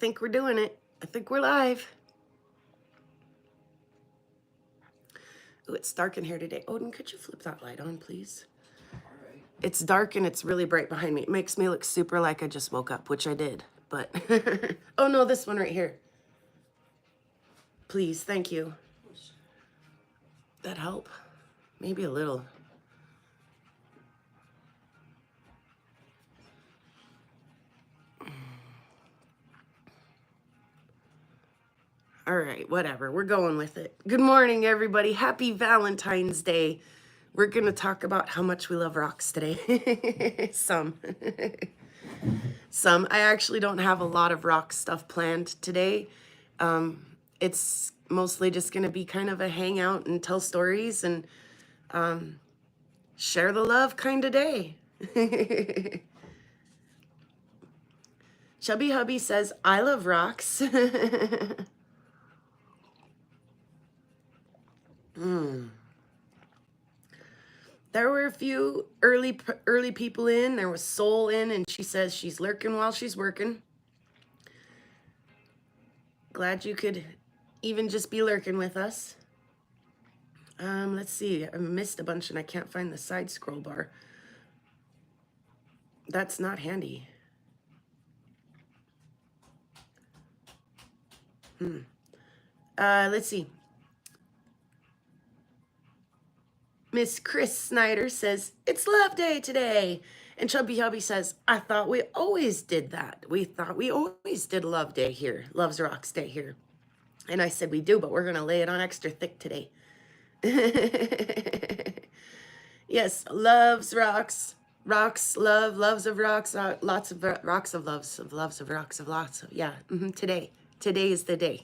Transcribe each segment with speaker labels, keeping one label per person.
Speaker 1: think we're doing it. I think we're live. Oh, it's dark in here today. Odin, could you flip that light on, please?
Speaker 2: All right.
Speaker 1: It's dark and it's really bright behind me. It makes me look super like I just woke up, which I did. But, oh no, this one right here. Please, thank you. That help? Maybe a little. All right, whatever. We're going with it. Good morning, everybody. Happy Valentine's Day. We're going to talk about how much we love rocks today. Some. Some. I actually don't have a lot of rock stuff planned today. It's mostly just going to be kind of a hangout and tell stories and share the love kind of day. Chubby Hubby says, I love rocks. There were a few early people in. There was Soul in, and she says she's lurking while she's working. Glad you could even just be lurking with us. Let's see. I missed a bunch, and I can't find the side scroll bar. That's not handy. Let's see. Miss Chris Snyder says, it's love day today. And Chubby Hubby says, I thought we always did that. We thought we always did love day here. Loves Rocks day here. And I said, we do, but we're going to lay it on extra thick today. Yes, loves rocks. Rocks, love, loves of rocks. Lots of rocks of loves of loves of rocks of lots of, yeah. Today. Today is the day.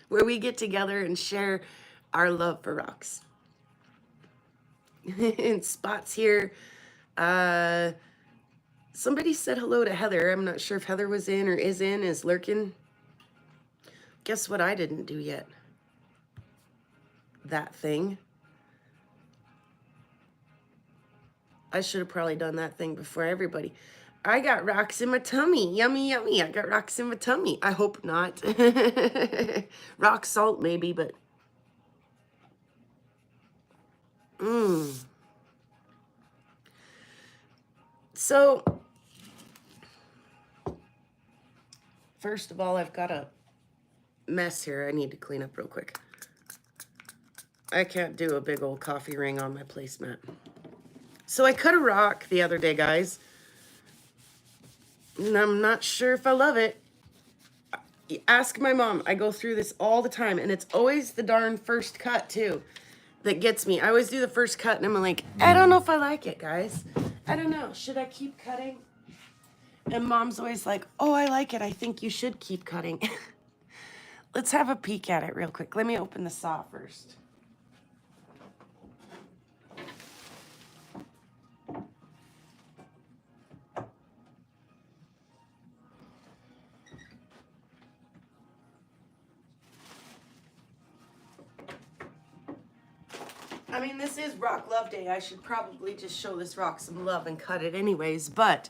Speaker 1: Where we get together and share our love for rocks. And Spot's here. Somebody said hello to Heather. I'm not sure if Heather was in or is lurking. Guess what I didn't do yet? That thing. I should have probably done that thing before everybody. I got rocks in my tummy. Yummy, yummy. I got rocks in my tummy. I hope not. Rock salt maybe, but So, first of all, I've got a mess here I need to clean up real quick. I can't do a big old coffee ring on my placemat. So I cut a rock the other day, guys. And I'm not sure if I love it. Ask my mom. I go through this all the time, and it's always the darn first cut, too, that gets me. I always do the first cut, and I'm like, I don't know if I like it, guys. I don't know. Should I keep cutting? And Mom's always like, oh, I like it. I think you should keep cutting. Let's have a peek at it real quick. Let me open the saw first. I mean, this is Rock Love Day. I should probably just show this rock some love and cut it anyways, but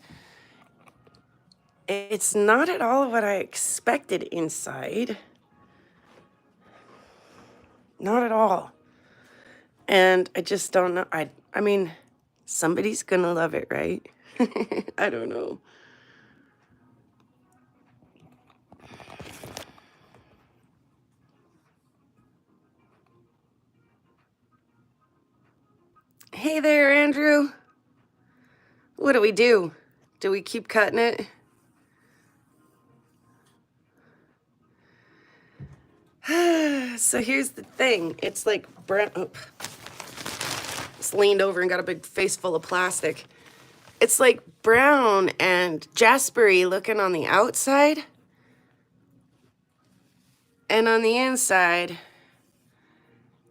Speaker 1: it's not at all what I expected inside. Not at all. And I just don't know. I mean, somebody's gonna love it, right? I don't know. Hey there, Andrew. What do we do? Do we keep cutting it? So here's the thing. It's like brown. Oh. Just leaned over and got a big face full of plastic. It's like brown and jaspery looking on the outside. And on the inside,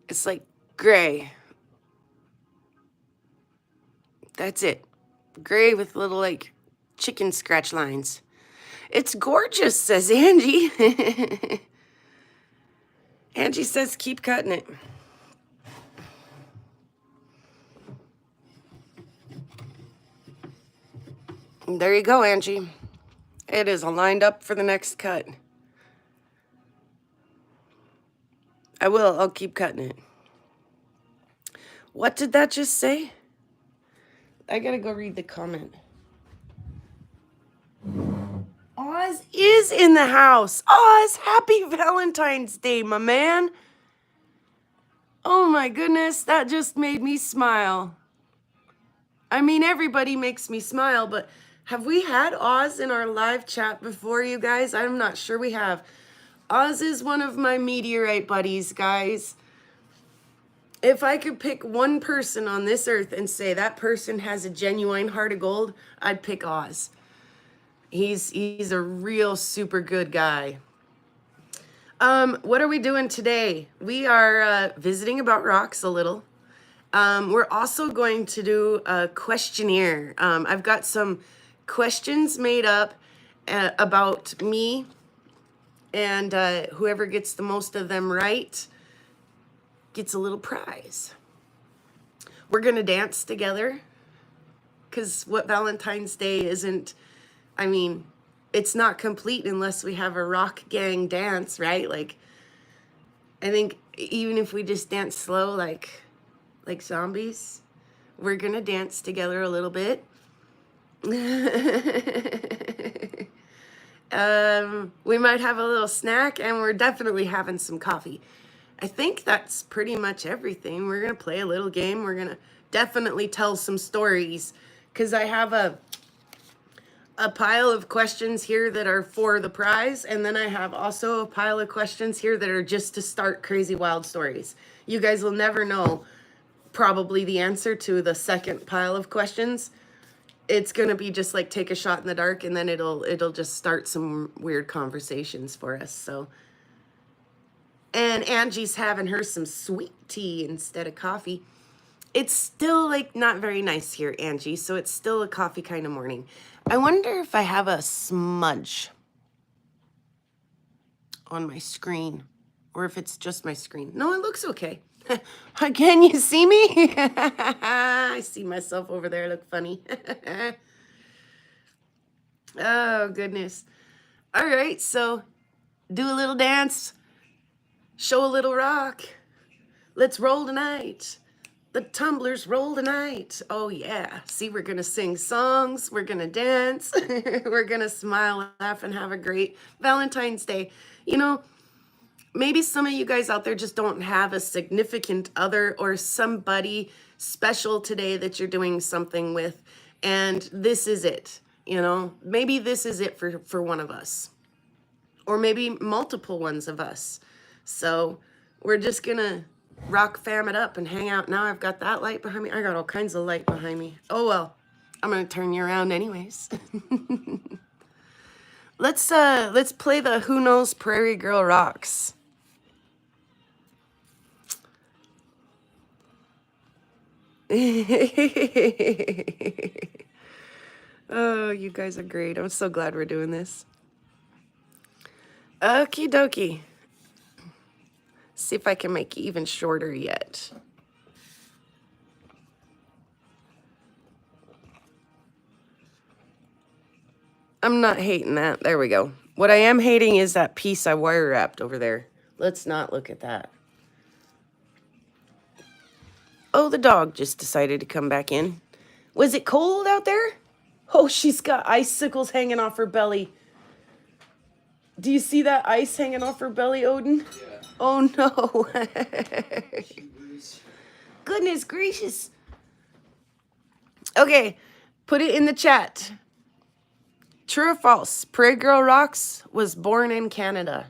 Speaker 1: it's like gray. That's it. Gray with little like chicken scratch lines. It's gorgeous, says Angie. Angie says keep cutting it. There you go, Angie. It is lined up for the next cut. I will. I'll keep cutting it. What did that just say? I gotta go read the comment. Oz is in the house. Oz, happy Valentine's Day, my man. Oh my goodness, that just made me smile. I mean, everybody makes me smile, but have we had Oz in our live chat before, you guys? I'm not sure we have. Oz is one of my meteorite buddies, guys. If I could pick one person on this earth and say that person has a genuine heart of gold, I'd pick Oz. He's a real super good guy. What are we doing today? We are visiting about rocks a little. We're also going to do a questionnaire. I've got some questions made up about me, and whoever gets the most of them right gets a little prize. We're gonna dance together, because what Valentine's Day isn't, I mean, it's not complete unless we have a rock gang dance, right? Like, I think even if we just dance slow, like zombies, we're gonna dance together a little bit. We might have a little snack, and we're definitely having some coffee. I think that's pretty much everything. We're gonna play a little game. We're gonna definitely tell some stories, because I have a pile of questions here that are for the prize, and then I have also a pile of questions here that are just to start crazy wild stories. You guys will never know probably the answer to the second pile of questions. It's gonna be just like take a shot in the dark, and then it'll just start some weird conversations for us. So, and Angie's having her some sweet tea instead of coffee. It's still like not very nice here, Angie, so it's still a coffee kind of morning. I wonder if I have a smudge on my screen, or if it's just my screen. No, it looks okay. Can you see me? I see myself over there, look funny. Oh, goodness. All right, so do a little dance, show a little rock. Let's roll tonight. The tumblers roll tonight. Oh, yeah. See, we're going to sing songs. We're going to dance. We're going to smile, laugh, and have a great Valentine's Day. You know, maybe some of you guys out there just don't have a significant other or somebody special today that you're doing something with, and this is it. You know, maybe this is it for one of us, or maybe multiple ones of us. So we're just going to rock fam it up and hang out. Now I've got that light behind me. I got all kinds of light behind me. Oh, well, I'm going to turn you around anyways. Let's play the Who Knows Prairie Girl Rocks. Oh, you guys are great. I'm so glad we're doing this. Okie dokie. See if I can make it even shorter yet. I'm not hating that. There we go. What I am hating is that piece I wire wrapped over there. Let's not look at that. Oh, the dog just decided to come back in. Was it cold out there? Oh, she's got icicles hanging off her belly. Do you see that ice hanging off her belly, Odin? Yeah. Oh, no. Goodness gracious. Okay, put it in the chat. True or false? PrairieGirlRocks was born in Canada.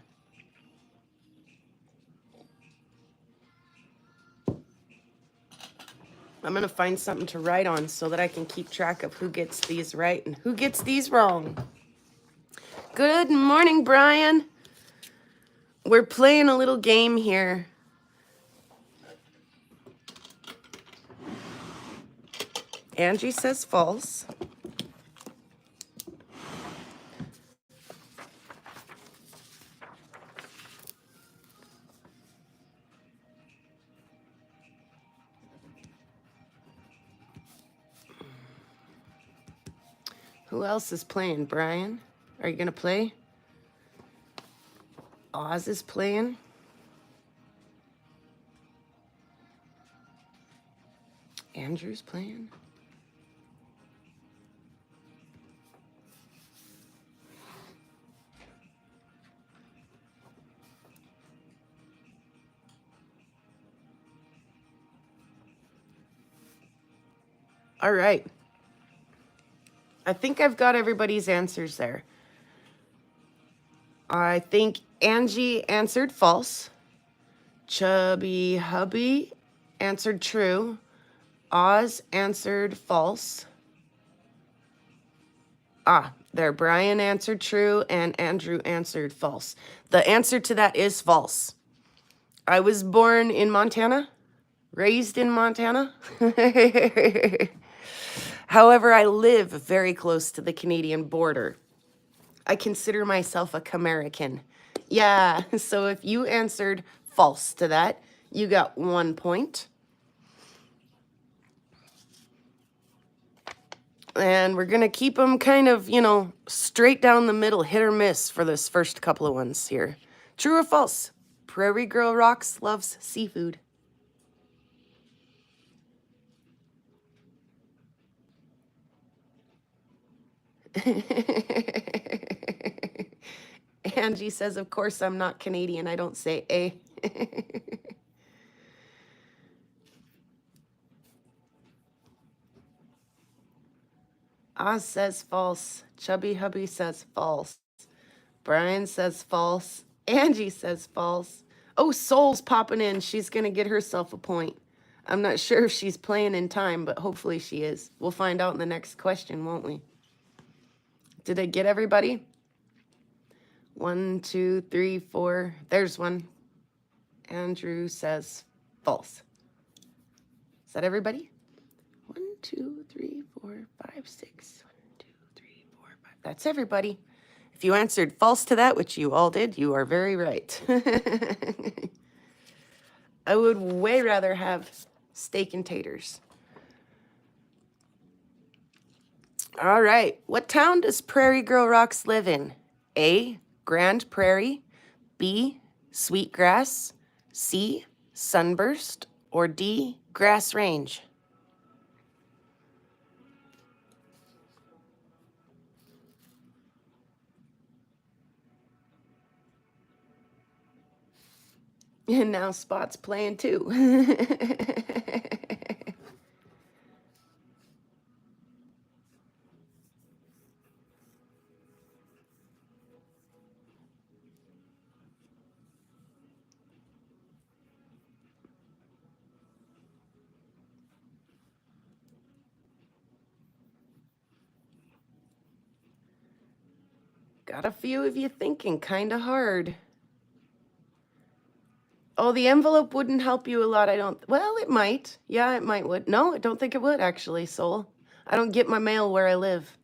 Speaker 1: I'm going to find something to write on so that I can keep track of who gets these right and who gets these wrong. Good morning, Brian. We're playing a little game here. Angie says false. Who else is playing? Brian? Are you going to play? Oz is playing. Andrew's playing. All right. I think I've got everybody's answers there. I think Angie answered false. Chubby Hubby answered true. Oz answered false. There. Brian answered true and Andrew answered false. The answer to that is false. I was born in Montana, raised in Montana. However, I live very close to the Canadian border. I consider myself a Camerican. Yeah, so if you answered false to that, you got 1 point. And we're going to keep them kind of, you know, straight down the middle, hit or miss for this first couple of ones here. True or false? Prairie Girl Rocks loves seafood. Angie says, of course I'm not Canadian. I don't say A. Oz says false. Chubby Hubby says false. Brian says false. Angie says false. Oh, Soul's popping in. She's going to get herself a point. I'm not sure if she's playing in time, but hopefully she is. We'll find out in the next question, won't we? Did I get everybody? 1, 2, 3, 4. There's one. Andrew says false. Is that everybody? 1, 2, 3, 4, 5, 6. 1, 2, 3, 4, 5. That's everybody. If you answered false to that, which you all did, you are very right. I would way rather have steak and taters. All right. What town does Prairie Girl Rocks live in? A, Grand Prairie. B, Sweetgrass. C, Sunburst. Or D, Grass Range? And now Spot's playing too. Got a few of you thinking kind of hard. Oh, the envelope wouldn't help you a lot, I don't... Well, it might. Yeah, it might would. No, I don't think it would, actually, Soul. I don't get my mail where I live.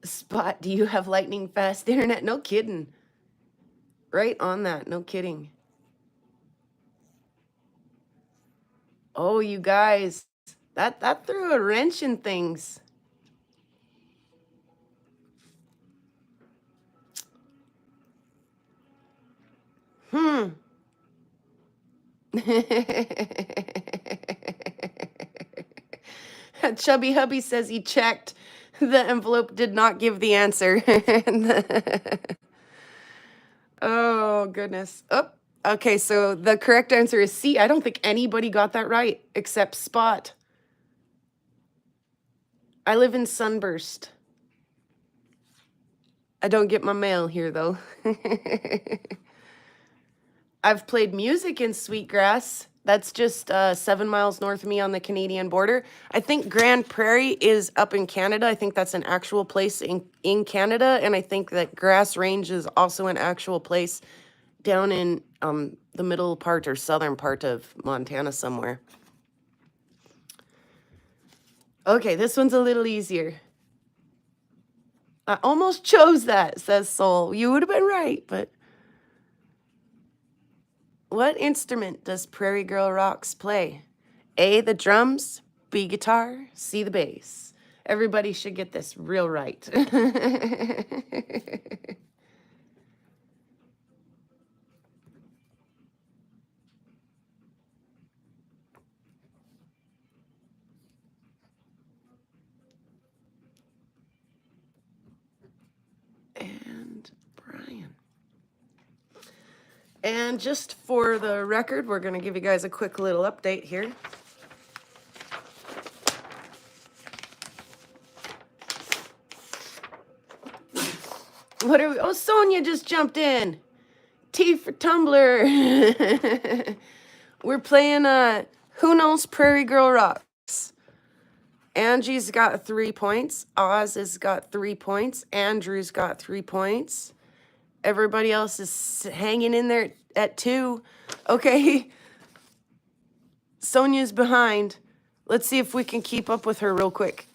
Speaker 1: Spot, do you have lightning fast internet? No kidding. Right on that, no kidding. Oh, you guys, that threw a wrench in things. Chubby Hubby says he checked. The envelope did not give the answer. Oh, goodness. Oh, okay, so the correct answer is C. I don't think anybody got that right except Spot. I live in Sunburst. I don't get my mail here, though. I've played music in Sweetgrass. That's just 7 miles north of me on the Canadian border. I think Grand Prairie is up in Canada. I think that's an actual place in Canada. And I think that Grass Range is also an actual place down in the middle part or southern part of Montana somewhere. Okay, this one's a little easier. I almost chose that, says Soul. You would have been right, but... What instrument does Prairie Girl Rocks play? A, the drums, B, guitar, C, the bass. Everybody should get this real right. And Brian. And just for the record, we're going to give you guys a quick little update here. What are we? Oh, Sonia just jumped in. T for Tumblr. We're playing Who Knows PrairieGirlRocks. Angie's got 3 points. Oz has got 3 points. Andrew's got 3 points. Everybody else is hanging in there at 2. Okay. Sonia's behind. Let's see if we can keep up with her real quick.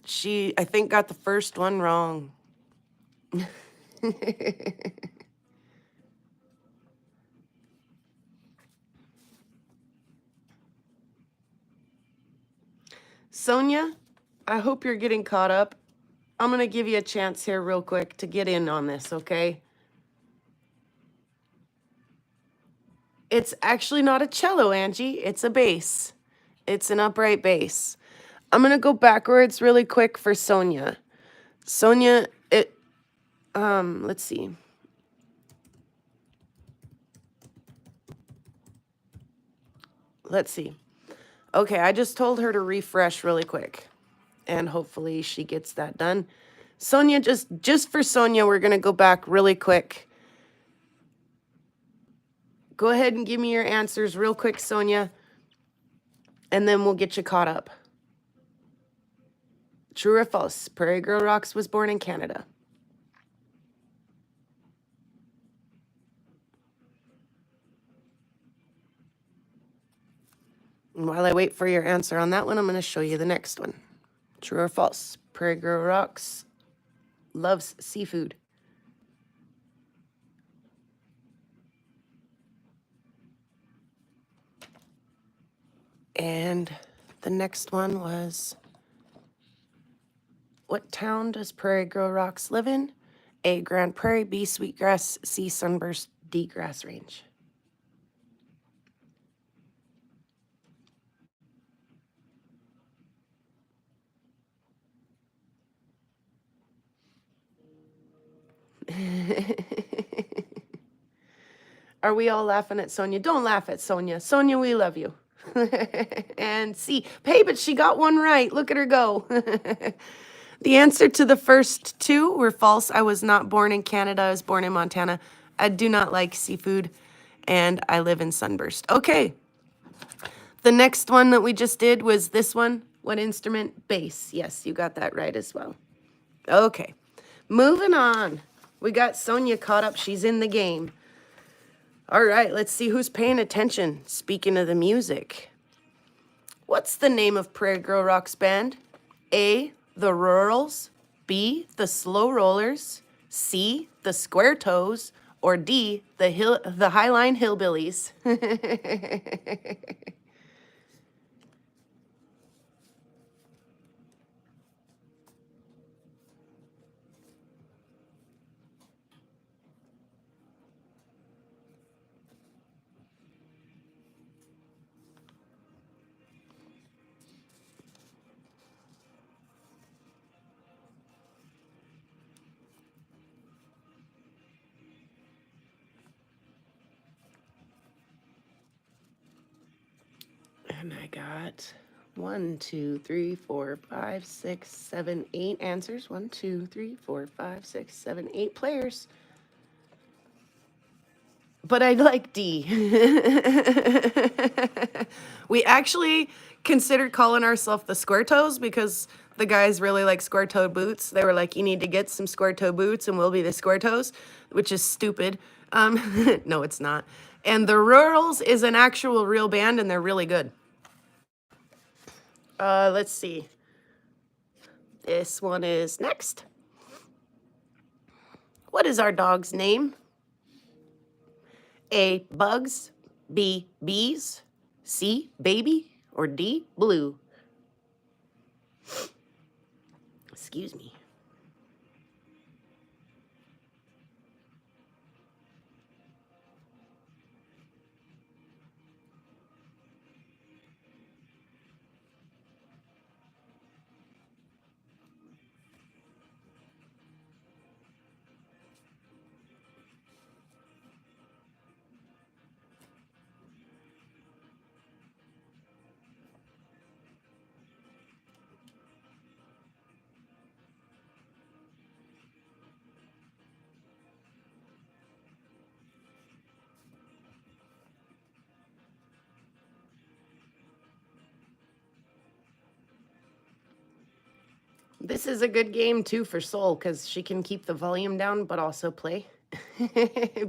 Speaker 1: She, I think, got the first one wrong. Sonia, I hope you're getting caught up. I'm going to give you a chance here real quick to get in on this, okay? It's actually not a cello, Angie. It's a bass. It's an upright bass. I'm going to go backwards really quick for Sonia. Sonia, let's see. Let's see. Okay, I just told her to refresh really quick. And hopefully she gets that done. Sonia, just for Sonia, we're going to go back really quick. Go ahead and give me your answers real quick, Sonia. And then we'll get you caught up. True or false? PrairieGirlRocks was born in Canada. And while I wait for your answer on that one, I'm going to show you the next one. True or false? PrairieGirlRocks loves seafood. And the next one was, what town does PrairieGirlRocks live in? A, Grand Prairie, B, Sweetgrass, C, Sunburst, D, Grass Range. Are we all laughing at Sonia? Don't laugh at Sonia. Sonia, we love you. And C, hey, but she got one right. Look at her go. The answer to the first 2 were false. I was not born in Canada. I was born in Montana. I do not like seafood, and I live in Sunburst. Okay. The next one that we just did was this one. What instrument? Bass. Yes, you got that right as well. Okay. Moving on. We got Sonia caught up. She's in the game. All right, let's see who's paying attention. Speaking of the music. What's the name of PrairieGirlRocks band? A, the Rurals, B, the Slow Rollers, C, the Square Toes, or D, the Highline Hillbillies. And I got 1, 2, 3, 4, 5, 6, 7, 8 answers. 1, 2, 3, 4, 5, 6, 7, 8 players. But I like D. We actually considered calling ourselves the Square Toes because the guys really like square toe boots. They were like, you need to get some square toe boots and we'll be the Square Toes, which is stupid. No, it's not. And the Rurals is an actual real band and they're really good. Let's see. This one is next. What is our dog's name? A, Bugs, B, Bees, C, baby, or D, blue? Excuse me. This is a good game too for Soul because she can keep the volume down but also play.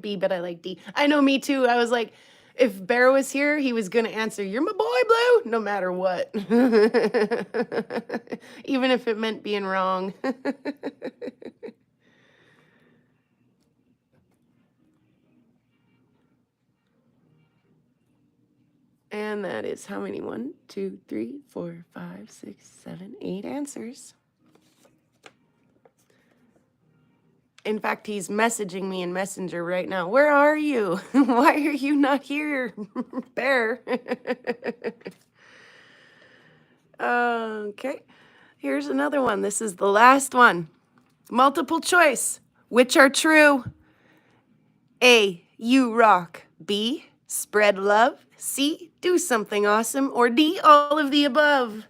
Speaker 1: B, but I like D. I know, me too. I was like, if Bear was here, he was gonna answer, "You're my boy, Blue," no matter what. Even if it meant being wrong. And that is how many? 1, 2, 3, 4, 5, 6, 7, 8 answers. In fact, he's messaging me in Messenger right now. Where are you? Why are you not here, Bear? Okay, here's another one. This is the last one. Multiple choice. Which are true? A, you rock. B, spread love. C, do something awesome. Or D, all of the above.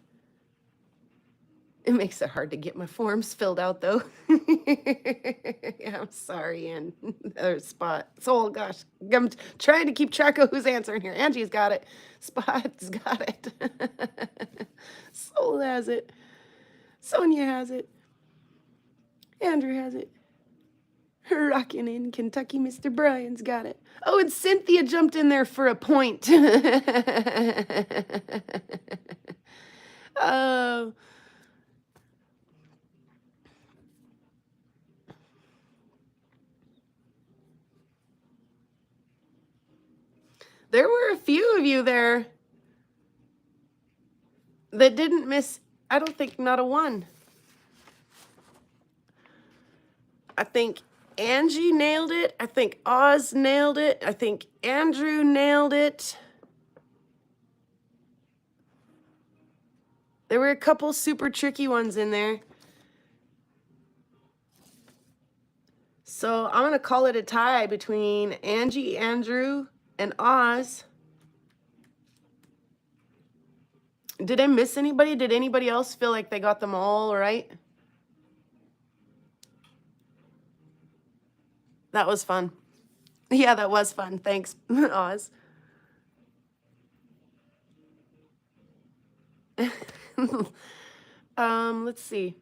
Speaker 1: It makes it hard to get my forms filled out, though. Yeah, I'm sorry, Ann. Other Spot. Soul, gosh. I'm trying to keep track of who's answering here. Angie's got it. Spot's got it. Soul has it. Sonia has it. Andrew has it. Rockin' in Kentucky, Mr. Bryan's got it. Oh, and Cynthia jumped in there for a point. Oh. There were a few of you there that didn't miss, I don't think, not a one. I think Angie nailed it. I think Oz nailed it. I think Andrew nailed it. There were a couple super tricky ones in there. So I'm going to call it a tie between Angie, Andrew, and Oz. Did I miss anybody? Did anybody else feel like they got them all right? That was fun. Yeah, that was fun. Thanks, Oz. Let's see.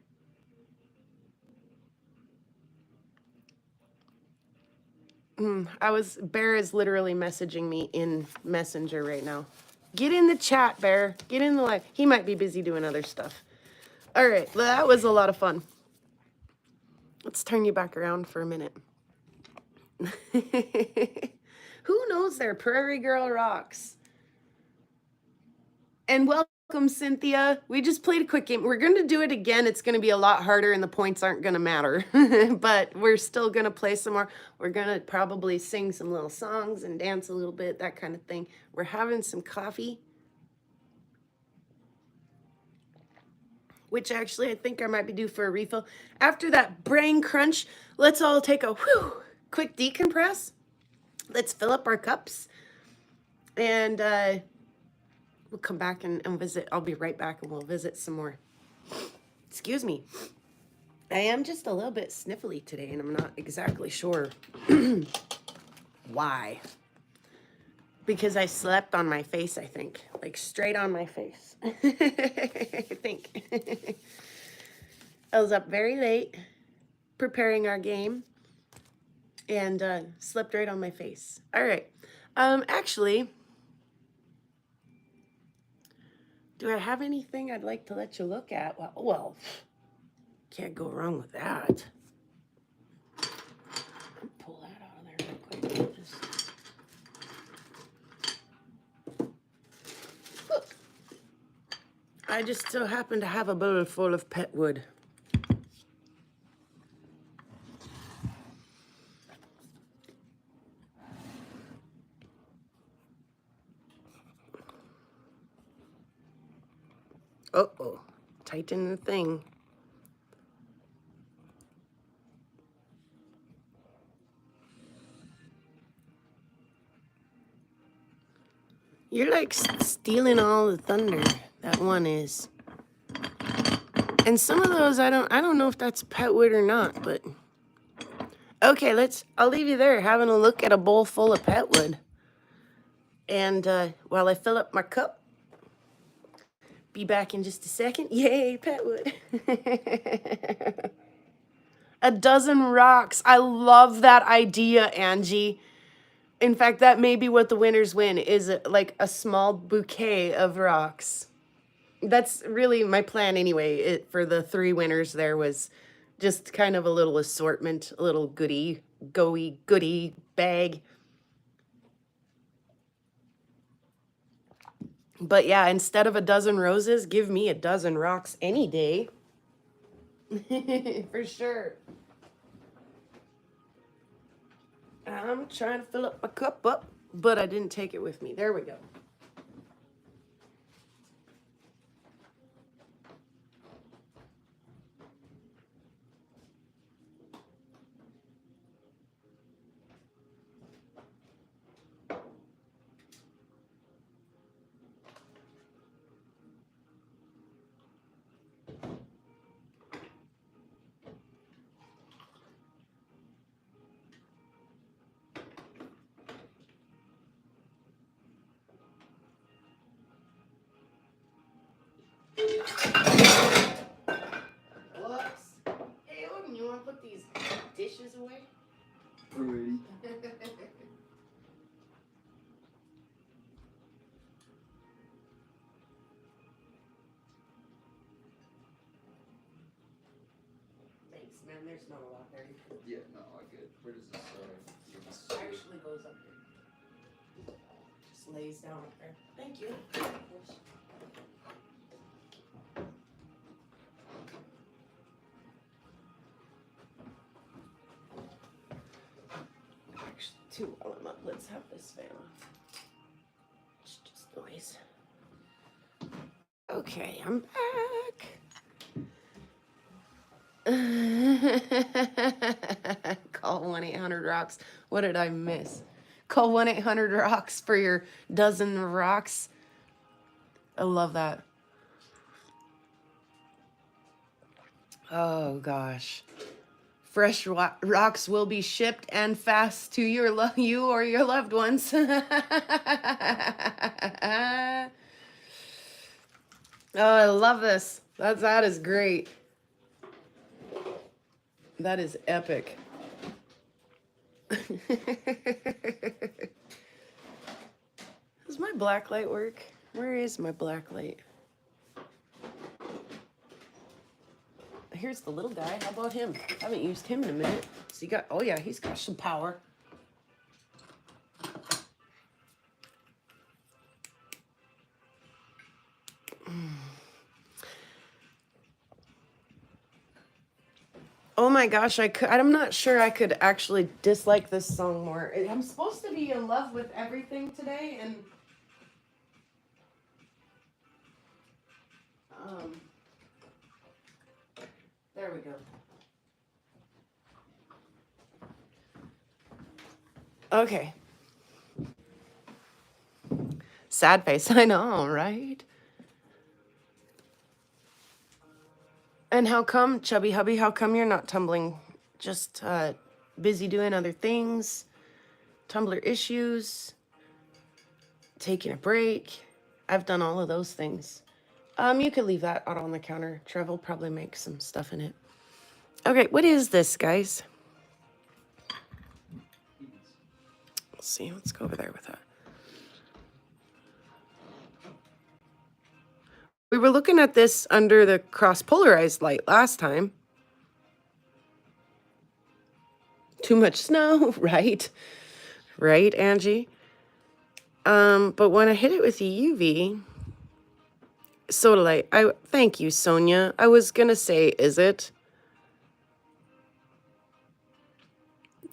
Speaker 1: Bear is literally messaging me in Messenger right now. Get in the chat, Bear. Get in the live. He might be busy doing other stuff. All right, that was a lot of fun. Let's turn you back around for a minute. Who knows there? Prairie Girl Rocks. And welcome, Cynthia. We just played a quick game. We're going to do it again. It's going to be a lot harder and the points aren't going to matter. But we're still going to play some more. We're going to probably sing some little songs and dance a little bit, that kind of thing. We're having some coffee, which actually I think I might be due for a refill. After that brain crunch, let's all take a quick decompress. Let's fill up our cups. And we'll come back and visit. I'll be right back and we'll visit some more. Excuse me. I am just a little bit sniffly today and I'm not exactly sure why. Because I slept on my face, I think. Like straight on my face. I think. I was up very late preparing our game and slept right on my face. All right. Actually, do I have anything I'd like to let you look at? Well, can't go wrong with that. I'll pull that out of there real quick. I just so happen to have a bowl full of pet wood. Uh-oh. Tighten the thing. You're like stealing all the thunder. That one is. And some of those I don't know if that's pet wood or not, but okay, I'll leave you there having a look at a bowl full of pet wood. And while I fill up my cup, be back in just a second. Yay, pet wood. A dozen rocks. I love that idea, Angie. In fact, that may be what the winners win, is like a small bouquet of rocks. That's really my plan anyway. For the 3 winners there was just kind of a little assortment, a little goodie bag. But yeah, instead of a dozen roses, give me a dozen rocks any day. For sure. I'm trying to fill up my cup up, but I didn't take it with me. There we go. Whoops. Hey, Odin, you want to put these dishes away?
Speaker 2: Alrighty.
Speaker 1: Thanks, man. There's not a lot there.
Speaker 2: Yeah, no, all good. Where does this
Speaker 1: Actually goes up there. Just lays down up there. Thank you. Actually, too, while I'm up, let's have this fan on. It's just noise. Okay, I'm back. Call 1-800-ROCKS. What did I miss? Call 1-800-ROCKS for your dozen rocks. I love that. Oh gosh. Fresh rocks will be shipped and fast to you or your loved ones. Oh, I love this. That is great. That is epic. Does my black light work? Where is my black light? Here's the little guy. How about him? I haven't used him in a minute. So oh yeah, he's got some power. Oh my gosh, I'm not sure I could actually dislike this song more. I'm supposed to be in love with everything today, and there we go. Okay. Sad face, I know, right? And how come, Chubby Hubby, how come you're not tumbling? Just busy doing other things, Tumblr issues, taking a break. I've done all of those things. You could leave that out on the counter. Trev will probably make some stuff in it. Okay, what is this, guys? Let's see, let's go over there with that. We were looking at this under the cross-polarized light last time. Too much snow, right? Right, Angie? But when I hit it with the UV, Sodalite. Thank you, Sonia. I was gonna say, is it?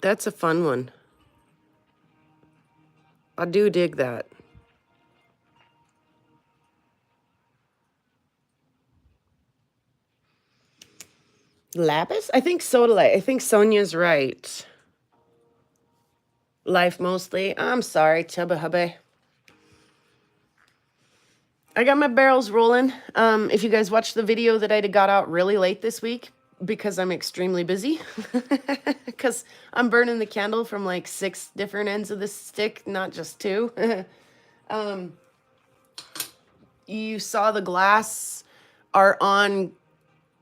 Speaker 1: That's a fun one. I do dig that. Lapis? I think Sodalite. I think Sonia's right. Life mostly. I'm sorry, Chubba Hubby. I got my barrels rolling. If you guys watched the video that I got out really late this week, because I'm extremely busy, because I'm burning the candle from like 6 different ends of the stick, not just 2. You saw the glass are on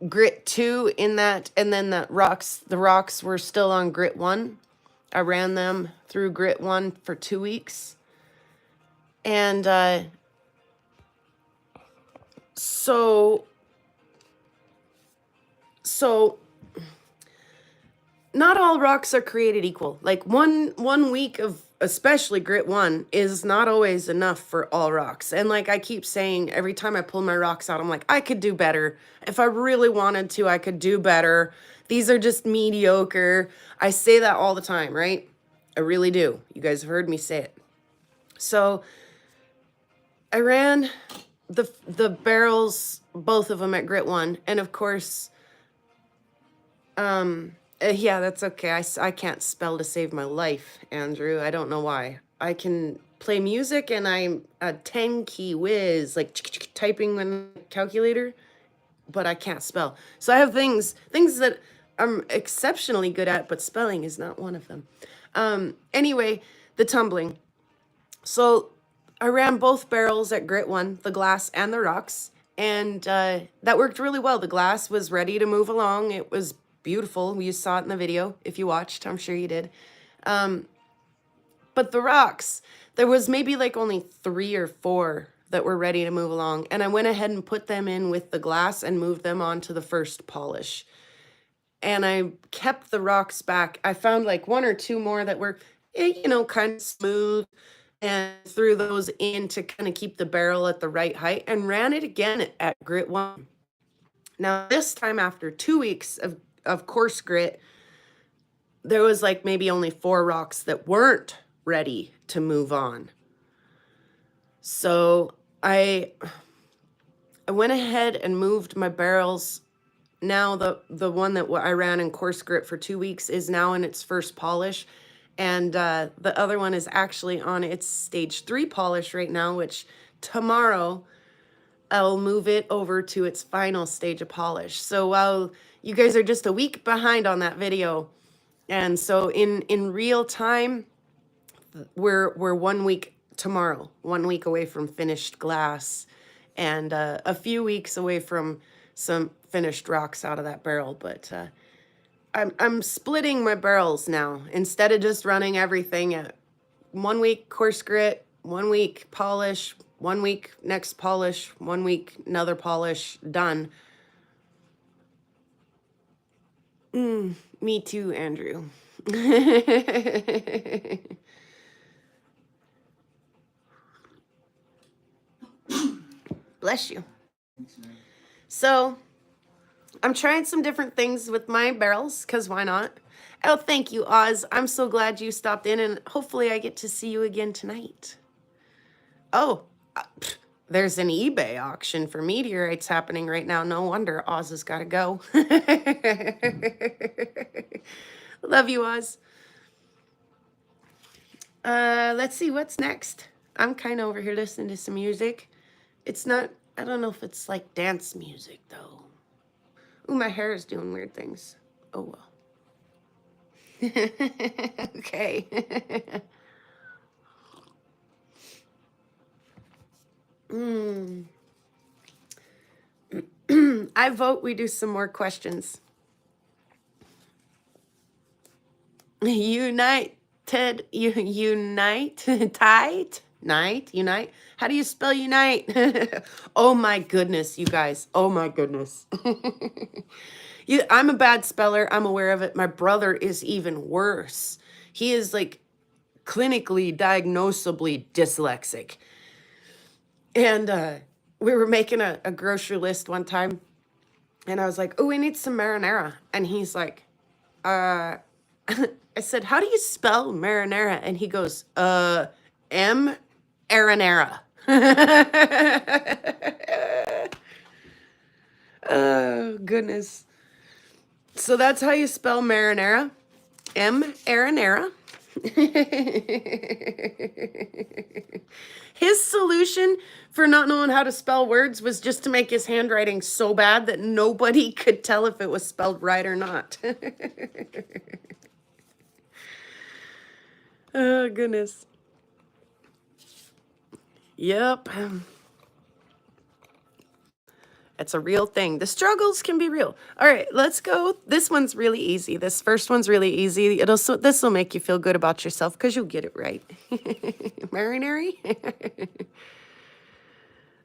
Speaker 1: grit 2 in that, and then the rocks were still on grit 1. I ran them through grit 1 for 2 weeks. And so not all rocks are created equal. Like one week of especially grit 1 is not always enough for all rocks. And like I keep saying, every time I pull my rocks out, I'm like, I could do better. If I really wanted to, I could do better. These are just mediocre. I say that all the time, right? I really do. You guys have heard me say it. So I ran the barrels, both of them at grit 1. And of course, yeah, that's okay. I can't spell to save my life, Andrew. I don't know why. I can play music and I'm a 10-key whiz, like typing on a calculator, but I can't spell. So I have things that I'm exceptionally good at, but spelling is not one of them. Anyway, the tumbling. So I ran both barrels at grit 1, the glass and the rocks, and that worked really well. The glass was ready to move along. It was beautiful. You saw it in the video if you watched. I'm sure you did. But the rocks, there was maybe like only 3 or 4 that were ready to move along. And I went ahead and put them in with the glass and moved them on to the first polish. And I kept the rocks back. I found like 1 or 2 more that were, kind of smooth, and threw those in to kind of keep the barrel at the right height and ran it again at grit 1. Now this time, after 2 weeks of coarse grit, there was like maybe only 4 rocks that weren't ready to move on. So I went ahead and moved my barrels. Now the one that I ran in coarse grit for 2 weeks is now in its first polish. And the other one is actually on its stage 3 polish right now, which tomorrow I'll move it over to its final stage of polish. So while you guys are just a week behind on that video, and so in real time, we're 1 week tomorrow, 1 week away from finished glass, and a few weeks away from some finished rocks out of that barrel. But I'm splitting my barrels now. Instead of just running everything at 1 week coarse grit, 1 week polish, 1 week next polish, 1 week another polish, done. Me too, Andrew. Bless you. So I'm trying some different things with my barrels, because why not? Oh, thank you, Oz. I'm so glad you stopped in, and hopefully I get to see you again tonight. Oh, there's an eBay auction for meteorites happening right now. No wonder Oz has got to go. Love you, Oz. Let's see what's next. I'm kind of over here listening to some music. It's not, I don't know if it's like dance music though. Ooh, my hair is doing weird things. Oh well. Okay. I vote we do some more questions. Unite. How do you spell unite? Oh my goodness, you guys. Oh my goodness. I'm a bad speller. I'm aware of it. My brother is even worse. He is like clinically diagnosably dyslexic. And we were making a grocery list one time, and I was like, oh, we need some marinara. And he's like, I said, how do you spell marinara? And he goes, M. Aranera. Oh, goodness. So that's how you spell marinara. M. Aranera. His solution for not knowing how to spell words was just to make his handwriting so bad that nobody could tell if it was spelled right or not. Oh, goodness. Yep. It's a real thing. The struggles can be real. All right, let's go. This one's really easy. This first one's really easy. This will make you feel good about yourself because you'll get it right. Marinary?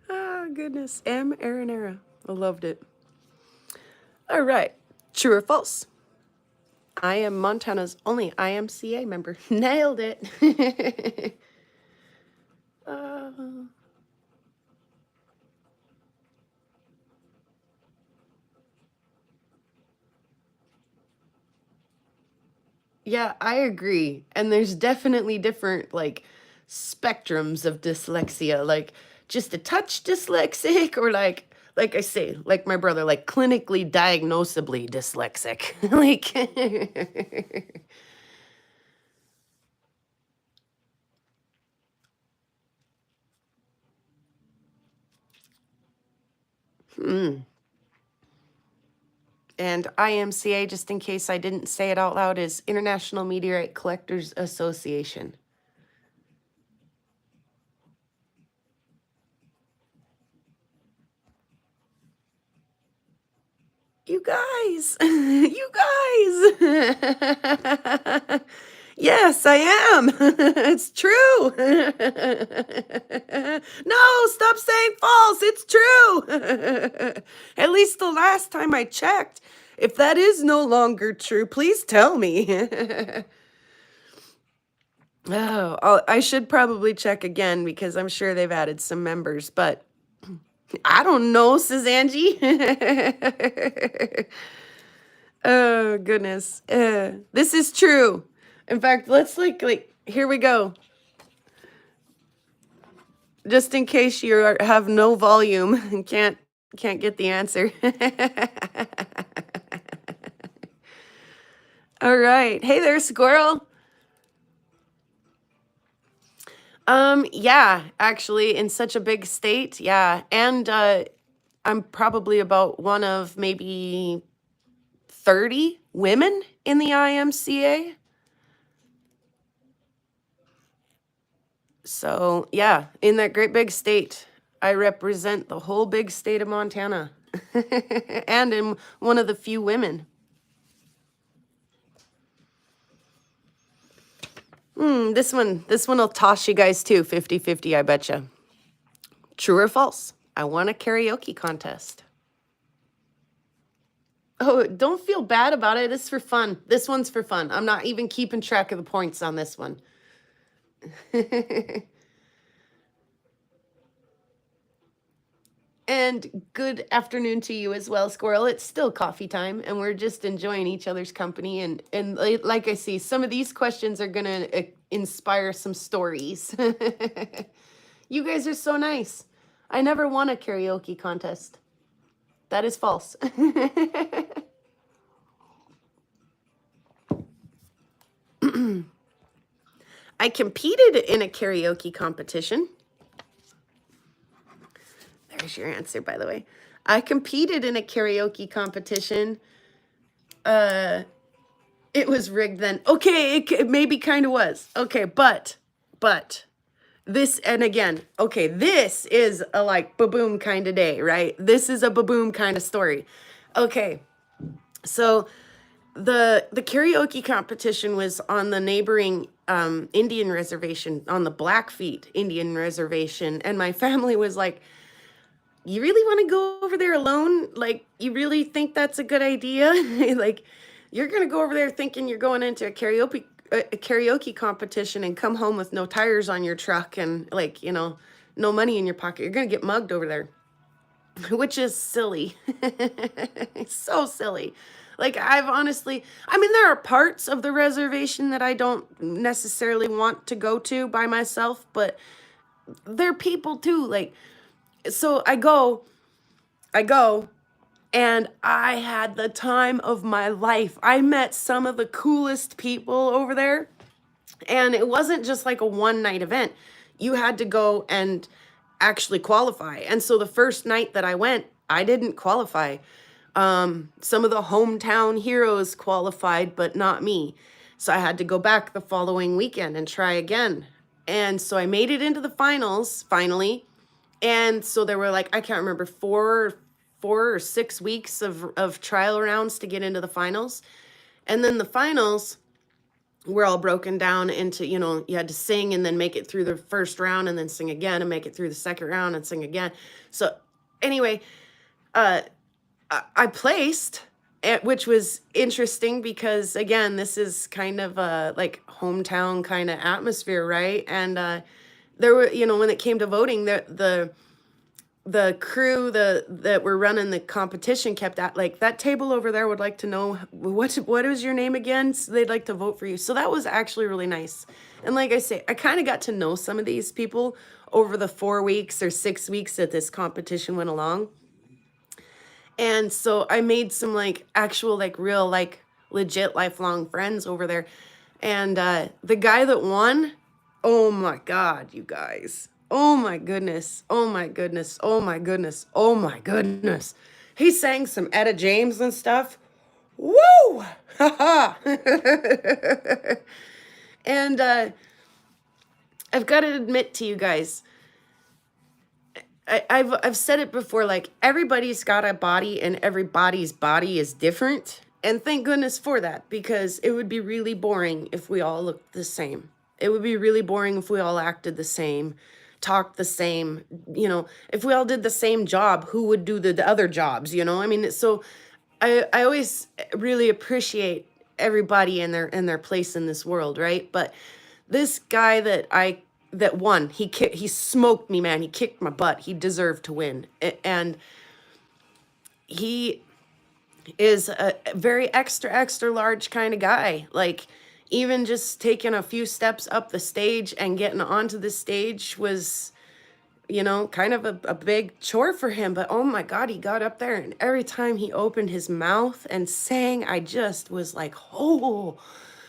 Speaker 1: Oh, goodness. M. Aranera. I loved it. All right. True or false? I am Montana's only IMCA member. Nailed it. uh, Yeah, I agree. And there's definitely different like spectrums of dyslexia, like just a touch dyslexic or like I say, like my brother, like clinically diagnosably dyslexic. Like And IMCA, just in case I didn't say it out loud, is International Meteorite Collectors Association. You guys, you guys. Yes, I am. It's true. No, stop saying false. It's true. At least the last time I checked. If that is no longer true, please tell me. Oh, I should probably check again because I'm sure they've added some members, but I don't know, says Angie. Oh, goodness. This is true. In fact, let's like here we go. Just in case you have no volume and can't get the answer. All right. Hey there, squirrel. Yeah, actually, in such a big state, yeah. And I'm probably about one of maybe 30 women in the IMCA. So, yeah, in that great big state, I represent the whole big state of Montana. And am one of the few women. This one will toss you guys too, 50-50, I betcha. True or false? I won a karaoke contest. Oh, don't feel bad about it. It's for fun. This one's for fun. I'm not even keeping track of the points on this one. And good afternoon to you as well, Squirrel. It's still coffee time, and we're just enjoying each other's company. And like I see, some of these questions are going to inspire some stories. You guys are so nice. I never won a karaoke contest. That is false. I competed in a karaoke competition. There's your answer, by the way. I competed in a karaoke competition. It was rigged then. Okay, it maybe kind of was. Okay, but this, and again, okay, this is a like ba-boom kind of day, right? This is a ba-boom kind of story. Okay, so the karaoke competition was on the neighboring Indian reservation, on the Blackfeet Indian reservation, and my family was like, you really want to go over there alone? Like, you really think that's a good idea? Like, you're going to go over there thinking you're going into a karaoke competition and come home with no tires on your truck and, like, you know, no money in your pocket. You're going to get mugged over there. which is silly. It's so silly. Like, I've honestly, I mean, there are parts of the reservation that I don't necessarily want to go to by myself, but there are people too. Like, so I go, and I had the time of my life. I met some of the coolest people over there. And it wasn't just like a one night event. You had to go and actually qualify. And so the first night that I went, I didn't qualify. Some of the hometown heroes qualified, but not me. So I had to go back the following weekend and try again. And so I made it into the finals finally. And so there were like, I can't remember, four or 6 weeks of trial rounds to get into the finals. And then the finals were all broken down into, you know, you had to sing and then make it through the first round and then sing again and make it through the second round and sing again. So anyway, I placed, which was interesting because, again, this is kind of a like hometown kind of atmosphere, right? And there were, you know, when it came to voting, the crew that were running the competition kept at like, that table over there would like to know what is your name again, so they'd like to vote for you. So that was actually really nice. And like I say, I kind of got to know some of these people over the 4 weeks or 6 weeks that this competition went along. And so I made some like actual like real like legit lifelong friends over there. And the guy that won, oh my God, you guys. Oh my goodness. Oh my goodness. Oh my goodness. Oh my goodness. He sang some Etta James and stuff. Woo! Ha ha. And I've got to admit to you guys, I've said it before, like everybody's got a body and everybody's body is different. And thank goodness for that, because it would be really boring if we all looked the same. It would be really boring if we all acted the same, talked the same, you know, if we all did the same job, who would do the other jobs, you know? I mean, so I always really appreciate everybody in their place in this world, right? But this guy that won, he smoked me, man. He kicked my butt. He deserved to win. And he is a very extra large kind of guy. Like, even just taking a few steps up the stage and getting onto the stage was, you know, kind of a big chore for him. But oh my God, he got up there, and every time he opened his mouth and sang, I just was like, oh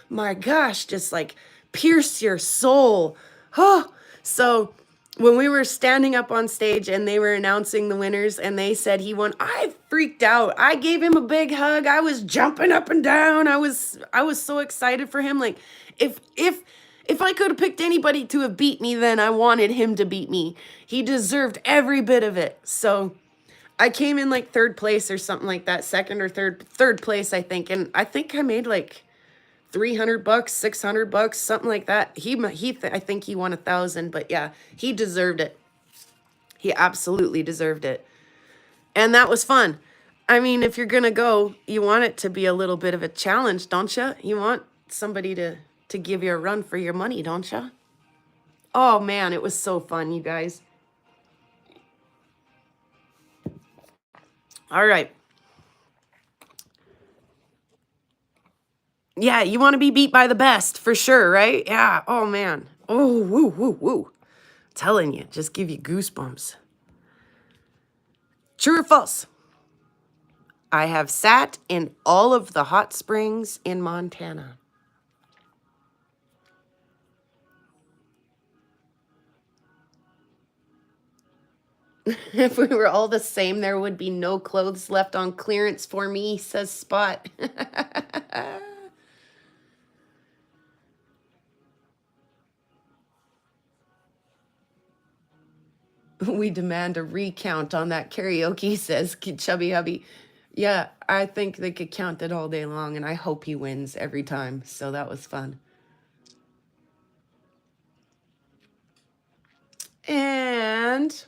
Speaker 1: my gosh, just like pierce your soul. Oh, so when we were standing up on stage and they were announcing the winners and they said he won, I freaked out. I gave him a big hug. I was jumping up and down. I was so excited for him. Like, if I could have picked anybody to have beat me, then I wanted him to beat me. He deserved every bit of it. So I came in like third place or something like that, second or third place, I think. And I think I made like $300, $600, something like that. I think he won 1,000, but yeah, he deserved it. He absolutely deserved it. And that was fun. I mean, if you're gonna go, you want it to be a little bit of a challenge, don't you? You want somebody to give you a run for your money, don't you? Oh man, it was so fun, you guys. All right. Yeah, you want to be beat by the best for sure, right? Yeah. Oh man. Oh, woo, woo, woo. Telling you, just give you goosebumps. True or false? I have sat in all of the hot springs in Montana. If we were all the same, there would be no clothes left on clearance for me, says Spot. We demand a recount on that karaoke, says Chubby Hubby. Yeah, I think they could count it all day long, and I hope he wins every time. So that was fun. And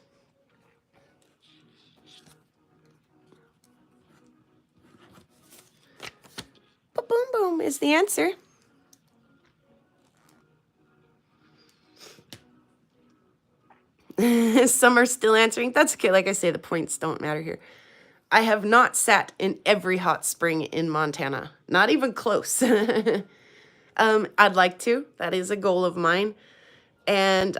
Speaker 1: boom boom is the answer. Some are still answering. That's okay. Like I say, the points don't matter here. I have not sat in every hot spring in Montana. Not even close. I'd like to. That is a goal of mine. And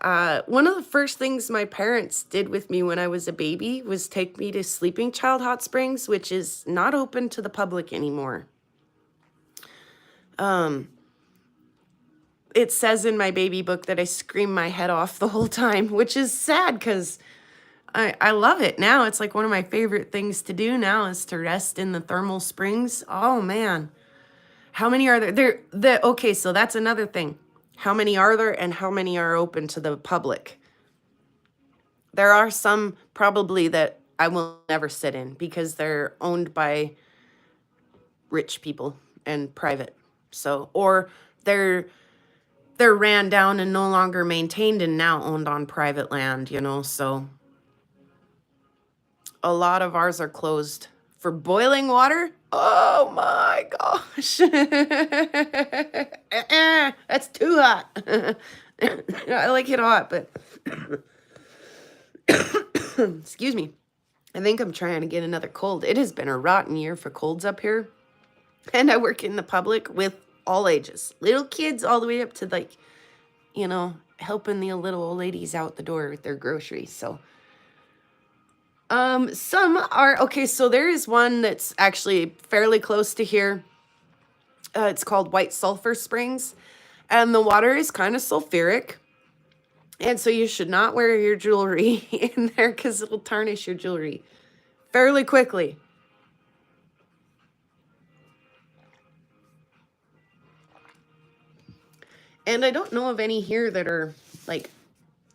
Speaker 1: one of the first things my parents did with me when I was a baby was take me to Sleeping Child Hot Springs, which is not open to the public anymore. It says in my baby book that I scream my head off the whole time, which is sad because I love it now. It's like one of my favorite things to do now is to rest in the thermal springs. Oh man. How many are there? Okay, so that's another thing. How many are there and how many are open to the public? There are some probably that I will never sit in because they're owned by rich people and private. So, or they're ran down and no longer maintained and now owned on private land, you know, so a lot of ours are closed. For boiling water, oh my gosh. That's too hot. I like it hot, but excuse me. I think I'm trying to get another cold. It has been a rotten year for colds up here. And I work in the public with all ages. Little kids all the way up to like, you know, helping the little old ladies out the door with their groceries. So some are, okay, so there is one that's actually fairly close to here. It's called White Sulphur Springs, and the water is kind of sulfuric. And so you should not wear your jewelry in there because it'll tarnish your jewelry fairly quickly. And I don't know of any here that are like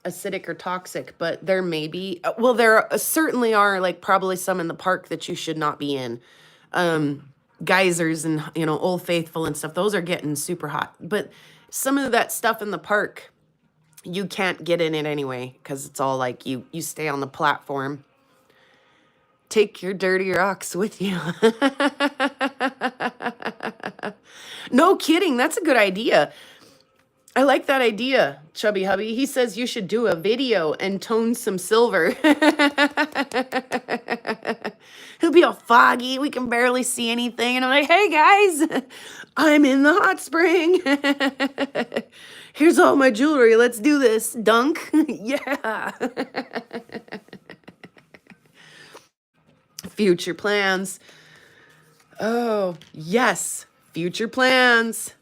Speaker 1: acidic or toxic, but there may be, well, there certainly are like probably some in the park that you should not be in. Geysers and, you know, Old Faithful and stuff, those are getting super hot. But some of that stuff in the park, you can't get in it anyway because it's all like you stay on the platform. Take your dirty rocks with you. No kidding, that's a good idea. I like that idea, Chubby Hubby. He says you should do a video and tone some silver. He'll be all foggy. We can barely see anything. And I'm like, hey, guys, I'm in the hot spring. Here's all my jewelry. Let's do this. Dunk. Yeah. Future plans. Oh, yes. Future plans.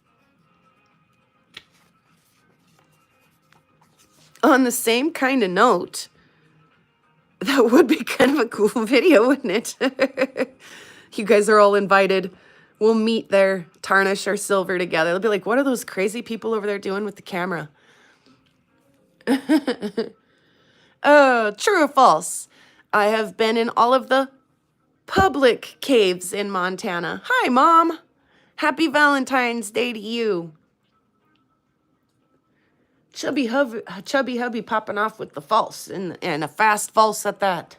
Speaker 1: On the same kind of note, that would be kind of a cool video, wouldn't it? You guys are all invited. We'll meet there, tarnish our silver together. They'll be like, what are those crazy people over there doing with the camera? Oh, true or false? I have been in all of the public caves in Montana. Hi, Mom. Happy Valentine's Day to you. Chubby hubby popping off with the false, and a fast false at that.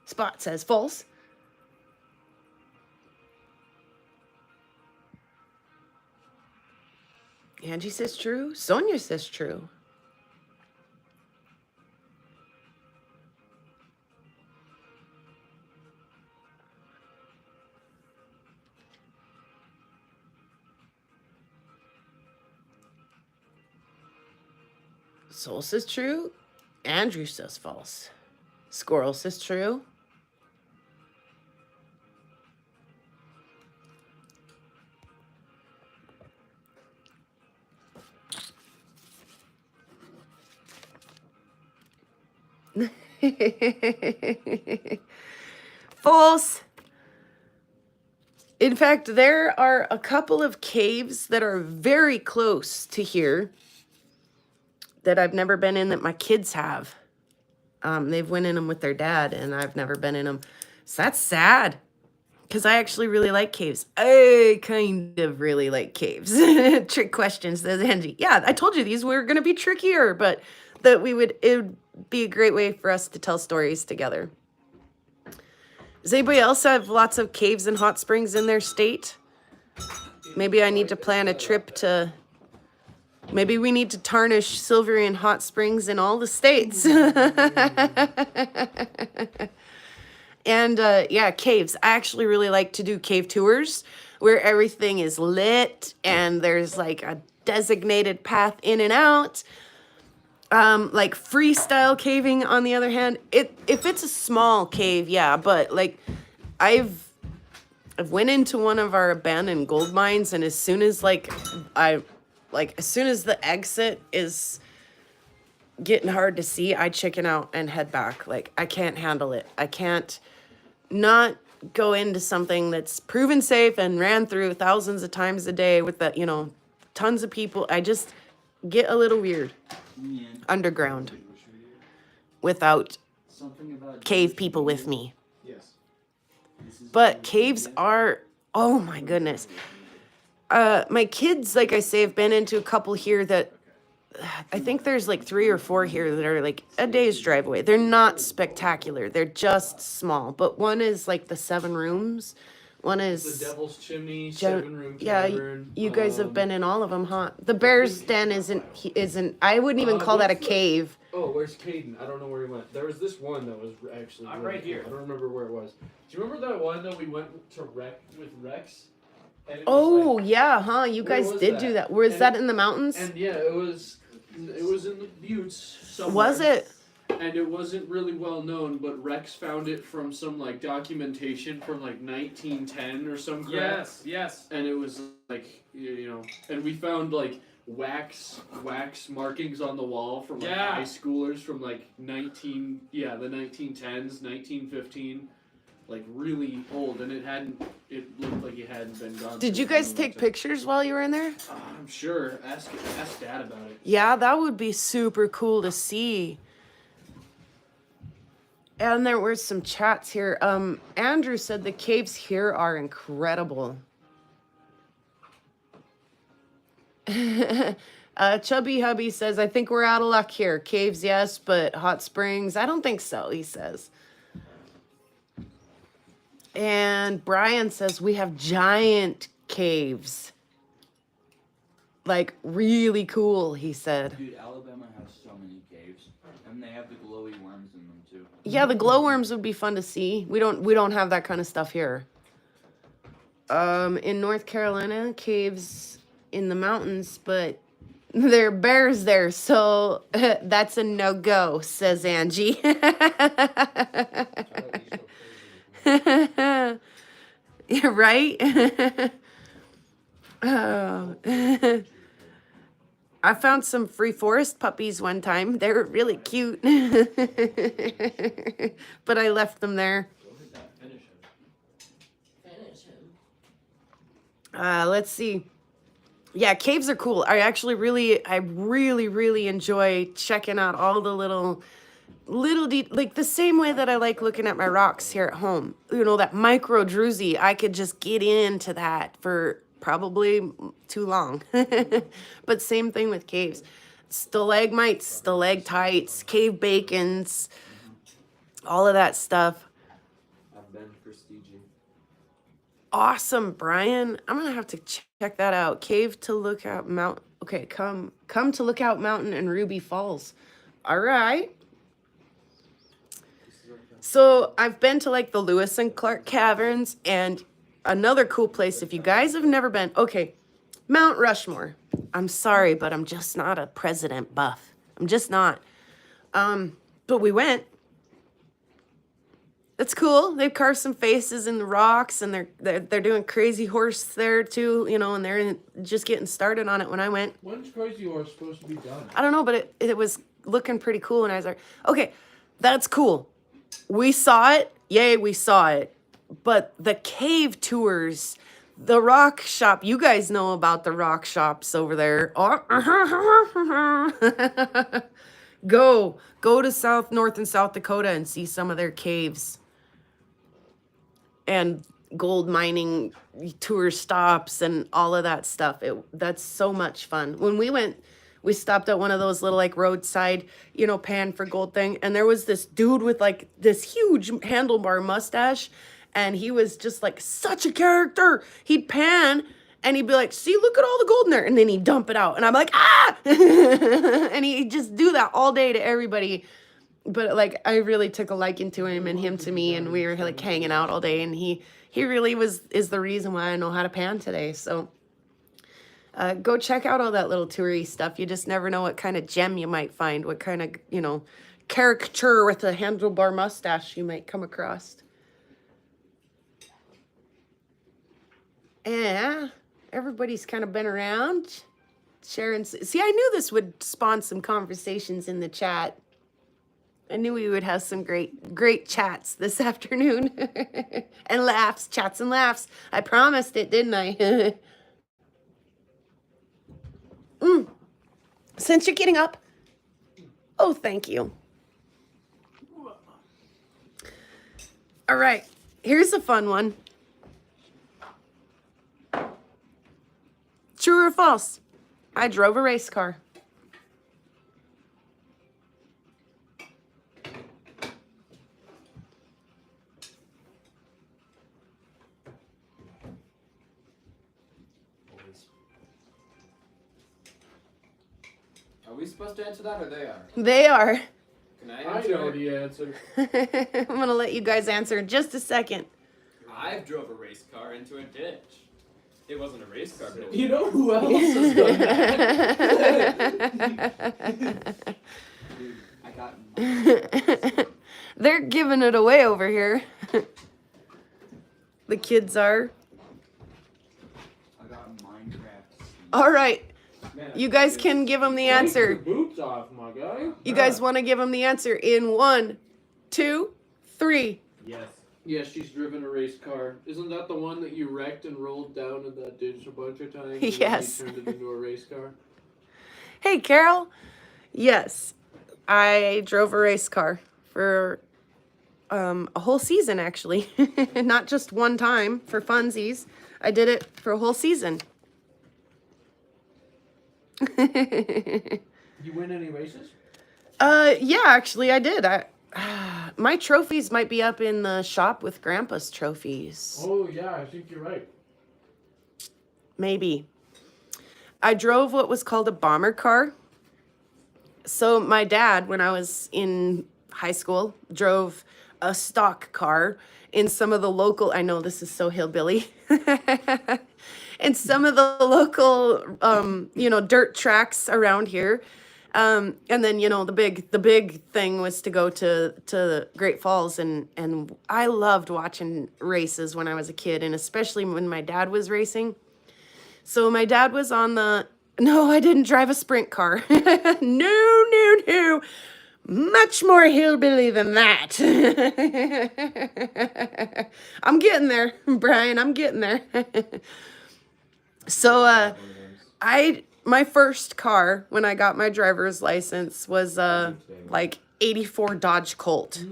Speaker 1: Spot says false. Angie says true. Sonia says true. Soul says true. Andrew says false. Squirrel says true. False. In fact, there are a couple of caves that are very close to here that I've never been in that my kids have. They've went in them with their dad, and I've never been in them. So that's sad, because I actually really like caves. I kind of really like caves. Trick question, says Angie. Yeah, I told you these were going to be trickier, but that it would be a great way for us to tell stories together. Does anybody else have lots of caves and hot springs in their state? Maybe I need to plan a trip to... Maybe we need to tarnish Silverian hot springs in all the states. And yeah, caves. I actually really like to do cave tours where everything is lit and there's like a designated path in and out. Like freestyle caving, on the other hand, if it's a small cave, yeah, but like I've went into one of our abandoned gold mines, and as soon as as soon as the exit is getting hard to see, I chicken out and head back. Like, I can't handle it. I can't not go into something that's proven safe and ran through thousands of times a day with the, tons of people. I just get a little weird underground without cave people with me.
Speaker 2: Yes.
Speaker 1: But caves are, oh my goodness. My kids, like I say, have been into a couple here that I think there's like 3 or 4 here that are like a day's drive away. They're not spectacular. They're just small. But one is like the 7 rooms. One is
Speaker 3: The Devil's Chimney,
Speaker 1: Gen-
Speaker 3: 7-room
Speaker 1: yeah,
Speaker 3: cavern.
Speaker 1: you guys have been in all of them, huh? The Bear's Den isn't. I wouldn't even call that a cave.
Speaker 3: Oh, where's Caden? I don't know where he went. There was this one that was actually.
Speaker 4: I'm
Speaker 3: really
Speaker 4: right here.
Speaker 3: cool. I don't remember where it was. Do you remember that one that we went to with Rex? And it was
Speaker 1: Oh
Speaker 3: like,
Speaker 1: yeah, huh? You
Speaker 3: Where
Speaker 1: guys
Speaker 3: was
Speaker 1: did
Speaker 3: that?
Speaker 1: do that. Was
Speaker 3: And-
Speaker 1: that in the mountains?
Speaker 3: and yeah, it was in the Buttes somewhere.
Speaker 1: Was it?
Speaker 3: And it wasn't really well known, but Rex found it from some like documentation from like 1910 or some crap.
Speaker 4: Yes.
Speaker 3: And it was like and we found like wax markings on the wall from like
Speaker 4: Yeah.
Speaker 3: high schoolers from like the 1910s, 1915, like really old, and it looked like it hadn't been gone.
Speaker 1: Did
Speaker 3: through
Speaker 1: you guys
Speaker 3: for a long
Speaker 1: take
Speaker 3: time.
Speaker 1: pictures while you were in there?
Speaker 3: I'm sure. Ask Dad about it.
Speaker 1: Yeah, that would be super cool to see. And there were some chats here. Andrew said the caves here are incredible. Chubby Hubby says, I think we're out of luck here. Caves, yes, but hot springs, I don't think so, he says. And Brian says, we have giant caves. Like, really cool, he said.
Speaker 5: Dude, Alabama has so many caves, and they have the glowy worms in them too.
Speaker 1: Yeah, the glowworms would be fun to see. We don't have that kind of stuff here. In North Carolina, caves in the mountains, but there are bears there, so that's a no-go, says Angie. Yeah, right? Oh. I found some free forest puppies one time. They were really cute. But I left them there.
Speaker 4: Finish him.
Speaker 1: Let's see. Yeah, caves are cool. I really enjoy checking out all the little like the same way that I like looking at my rocks here at home. That micro druzy, I could just get into that for probably too long. But same thing with caves. Stalagmites, stalactites, cave bacons, all of that stuff.
Speaker 2: I've been prestiging.
Speaker 1: Awesome, Brian. I'm gonna have to check that out. Cave to Lookout Mountain. Okay, come to Lookout Mountain and Ruby Falls. All right. So I've been to like the Lewis and Clark Caverns, and another cool place if you guys have never been. Okay, Mount Rushmore. I'm sorry, but I'm just not a president buff. I'm just not. But we went. It's cool. They've carved some faces in the rocks, and they're doing Crazy Horse there too, and they're just getting started on it when I went.
Speaker 3: When's Crazy Horse supposed to be done?
Speaker 1: I don't know, but it was looking pretty cool, and I was like, okay, that's cool. We saw it. Yay, we saw it. But the cave tours, the rock shop, you guys know about the rock shops over there. Go to North and South Dakota and see some of their caves. And gold mining tour stops and all of that stuff. That's so much fun. When we went, we stopped at one of those little like roadside, pan for gold thing. And there was this dude with like this huge handlebar mustache. And he was just like such a character. He'd pan and he'd be like, see, look at all the gold in there. And then he'd dump it out. And I'm like, ah! And he'd just do that all day to everybody. But like, I really took a liking to him and him to me. And we were like hanging out all day. And he really is the reason why I know how to pan today. So go check out all that little toury stuff. You just never know what kind of gem you might find. What kind of, caricature with a handlebar mustache you might come across. Yeah, everybody's kind of been around, sharing. See, I knew this would spawn some conversations in the chat. I knew we would have some great chats this afternoon. And laughs, chats and laughs. I promised it, didn't I? Since you're getting up. Oh, thank you. All right, here's a fun one. True or false? I drove a race car.
Speaker 2: Are we supposed to answer that or they are?
Speaker 1: They are.
Speaker 2: Can I
Speaker 3: I
Speaker 2: answer?
Speaker 3: know the answer.
Speaker 1: I'm going to let you guys answer in just a second.
Speaker 2: I drove a race car into a ditch. It wasn't a race car, but it was.
Speaker 3: You know who else has done that?
Speaker 5: I got
Speaker 1: They're giving it away over here. The kids are.
Speaker 5: I got Minecraft.
Speaker 1: All right.
Speaker 2: Man,
Speaker 1: You guys can give them the
Speaker 3: Take
Speaker 1: answer.
Speaker 3: your boots off, my guy.
Speaker 1: You guys want to give them the answer in 1, 2, 3.
Speaker 2: Yes.
Speaker 3: Yes, she's driven a race car. Isn't that the one that you wrecked and rolled down in that ditch a bunch of times? And
Speaker 1: Yes.
Speaker 3: Then you turned it into a race car?
Speaker 1: Hey, Carol. Yes, I drove a race car for a whole season, actually. Not just one time for funsies. I did it for a whole season.
Speaker 3: You win any races?
Speaker 1: Yeah, actually, I did. My trophies might be up in the shop with Grandpa's trophies.
Speaker 3: Oh, yeah, I think you're right.
Speaker 1: Maybe. I drove what was called a bomber car. So my dad, when I was in high school, drove a stock car in some of the local, I know this is so hillbilly, in some of the local, dirt tracks around here. And then, the big thing was to go to Great Falls, and I loved watching races when I was a kid, and especially when my dad was racing. So my dad was on no, I didn't drive a sprint car. No. Much more hillbilly than that. I'm getting there, Brian, I'm getting there. So, my first car when I got my driver's license was like 84 Dodge Colt.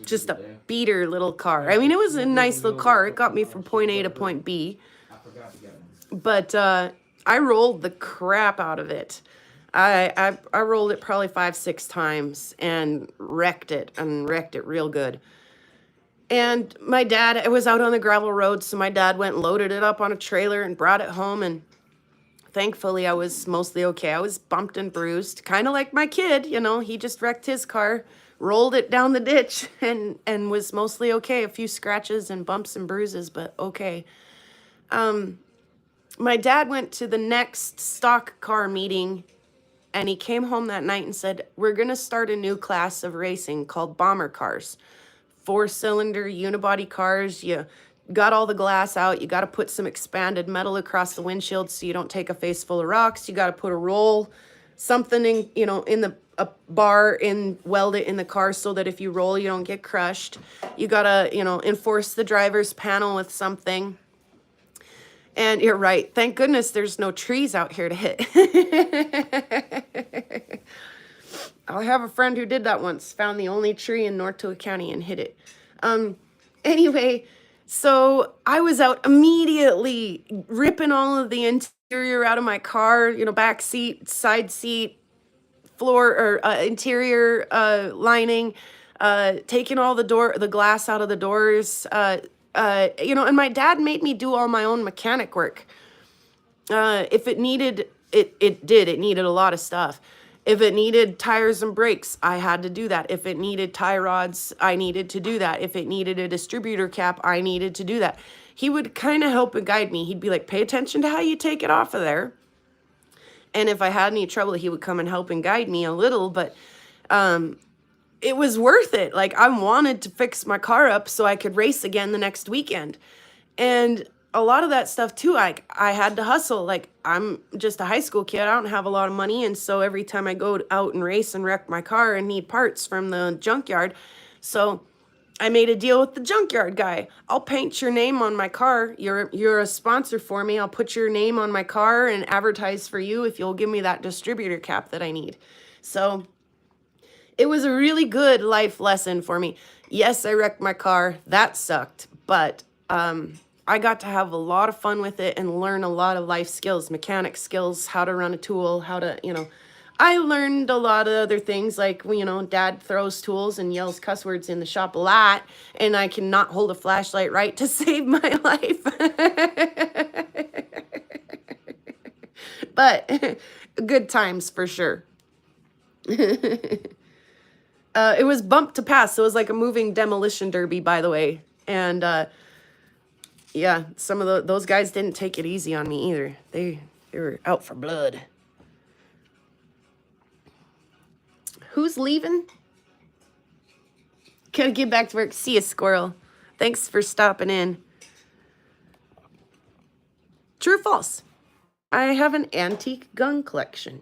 Speaker 1: Just a beater little car. I mean, it was a nice little car. It got me from point A to point B.
Speaker 5: I forgot to get one.
Speaker 1: But I rolled the crap out of it. I rolled it probably 5-6 times and wrecked it real good. And my dad, it was out on the gravel road, so my dad went and loaded it up on a trailer and brought it home, and thankfully I was mostly okay. I was bumped and bruised, kind of like my kid, he just wrecked his car, rolled it down the ditch, and was mostly okay. A few scratches and bumps and bruises, but okay. My dad went to the next stock car meeting, and he came home that night and said, we're going to start a new class of racing called bomber cars. 4-cylinder unibody cars. You got all the glass out. You got to put some expanded metal across the windshield so you don't take a face full of rocks. You got to put a roll, something in a bar weld it in the car so that if you roll, you don't get crushed. You got to, enforce the driver's panel with something. And you're right. Thank goodness there's no trees out here to hit. I have a friend who did that once. Found the only tree in North Toa County and hit it. Anyway, so I was out immediately ripping all of the interior out of my car, you know, back seat, side seat, floor or interior lining, taking all the glass out of the doors, you know, and my dad made me do all my own mechanic work. If it needed, it needed a lot of stuff. If it needed tires and brakes, I had to do that. If it needed tie rods, I needed to do that. If it needed a distributor cap, I needed to do that. He would kind of help and guide me. He'd be like, pay attention to how you take it off of there. And if I had any trouble, he would come and help and guide me a little, but it was worth it. Like, I wanted to fix my car up so I could race again the next weekend. And a lot of that stuff too, I had to hustle. Like, I'm just a high school kid. I don't have a lot of money. And so every time I go out and race and wreck my car and need parts from the junkyard. So I made a deal with the junkyard guy. I'll paint your name on my car. You're a sponsor for me. I'll put your name on my car and advertise for you if you'll give me that distributor cap that I need. So it was a really good life lesson for me. Yes, I wrecked my car. That sucked. But I got to have a lot of fun with it and learn a lot of life skills, mechanic skills, how to run a tool, how to, you know, I learned a lot of other things, like, you know, Dad throws tools and yells cuss words in the shop a lot, and I cannot hold a flashlight right to save my life. But good times for sure. It was bump to pass, so it was like a moving demolition derby, by the way. And yeah, some of those guys didn't take it easy on me either. They were out for blood. Who's leaving? Gotta get back to work. See ya, squirrel. Thanks for stopping in. True or false? I have an antique gun collection.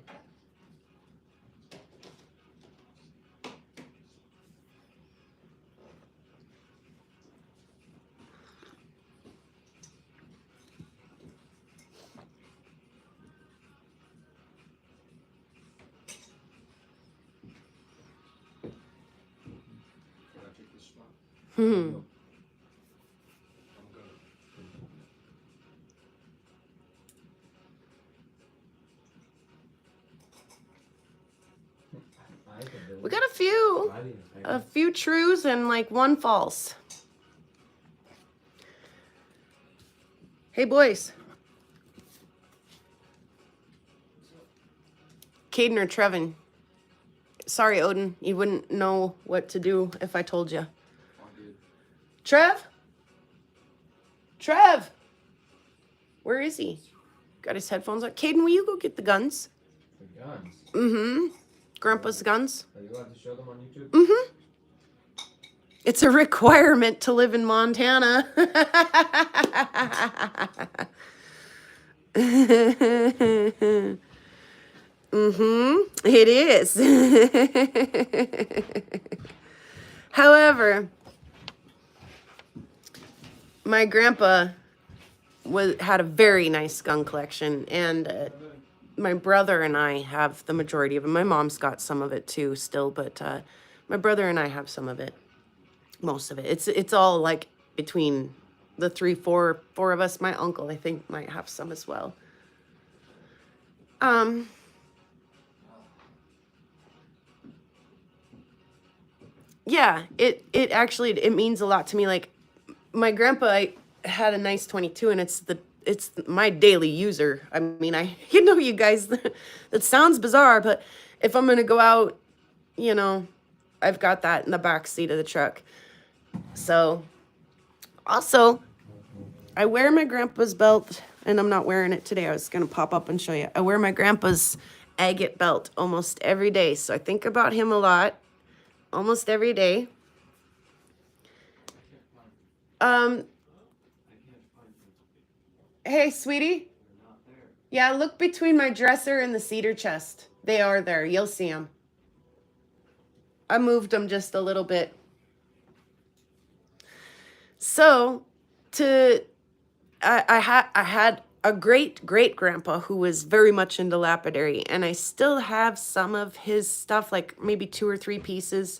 Speaker 1: We got a few trues and like one false. Hey boys. Caden or Trevin? Sorry, Odin, you wouldn't know what to do if I told you. Trev? Trev! Where is he? Got his headphones on. Caden, will you go get the guns?
Speaker 4: The guns?
Speaker 1: Mm-hmm. Grandpa's guns.
Speaker 4: Are you allowed to show them on YouTube?
Speaker 1: Mm-hmm. It's a requirement to live in Montana. Mm-hmm. It is. However, my grandpa had a very nice gun collection, and my brother and I have the majority of it. My mom's got some of it too still, but my brother and I have some of it. Most of it. It's all like between the four of us. My uncle, I think, might have some as well. Yeah, it actually, it means a lot to me. Like, my grandpa had a nice 22, and it's my daily user. I mean, you guys, that sounds bizarre, but if I'm gonna go out, you know, I've got that in the back seat of the truck. So, also, I wear my grandpa's belt, and I'm not wearing it today. I was gonna pop up and show you. I wear my grandpa's agate belt almost every day, so I think about him a lot, almost every day. Hey, sweetie. Yeah, look between my dresser and the cedar chest. They are there. You'll see them. I moved them just a little bit. So, I had a great grandpa who was very much into lapidary, and I still have some of his stuff, like maybe 2 or 3 pieces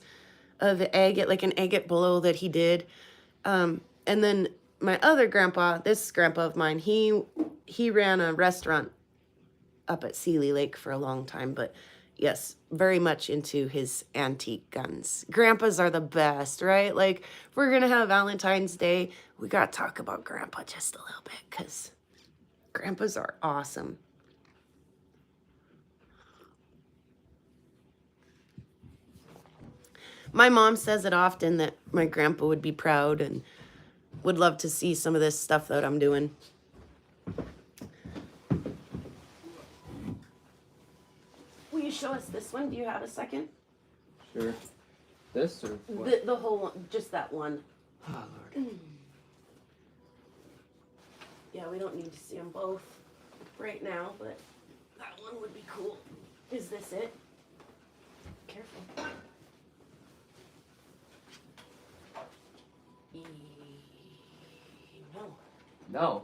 Speaker 1: of agate, like an agate blow that he did. And then my other grandpa, this grandpa of mine, he ran a restaurant up at Sealy Lake for a long time, but yes, very much into his antique guns. Grandpas are the best, right? Like, if we're gonna have Valentine's Day, we gotta talk about Grandpa just a little bit, because Grandpas are awesome. My mom says it often that my grandpa would be proud and would love to see some of this stuff that I'm doing. Will you show us this one? Do you have a second?
Speaker 2: Sure. This or what?
Speaker 1: The whole one, just that one.
Speaker 2: Oh, Lord.
Speaker 1: Yeah, we don't need to see them both right now, but that one would be cool. Is this it? Careful. No.
Speaker 2: No.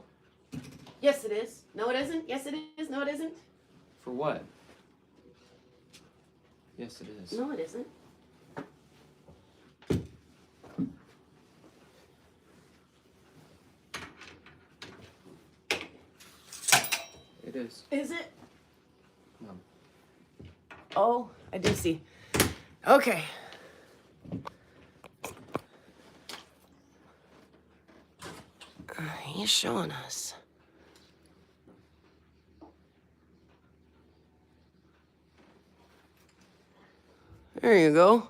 Speaker 1: Yes, it is. No, it isn't. Yes, it is. No, it isn't.
Speaker 2: For what? Yes, it is.
Speaker 1: No, it isn't.
Speaker 2: It is.
Speaker 1: Is it?
Speaker 2: No.
Speaker 1: Oh, I do see. Okay. He's showing us. There you go.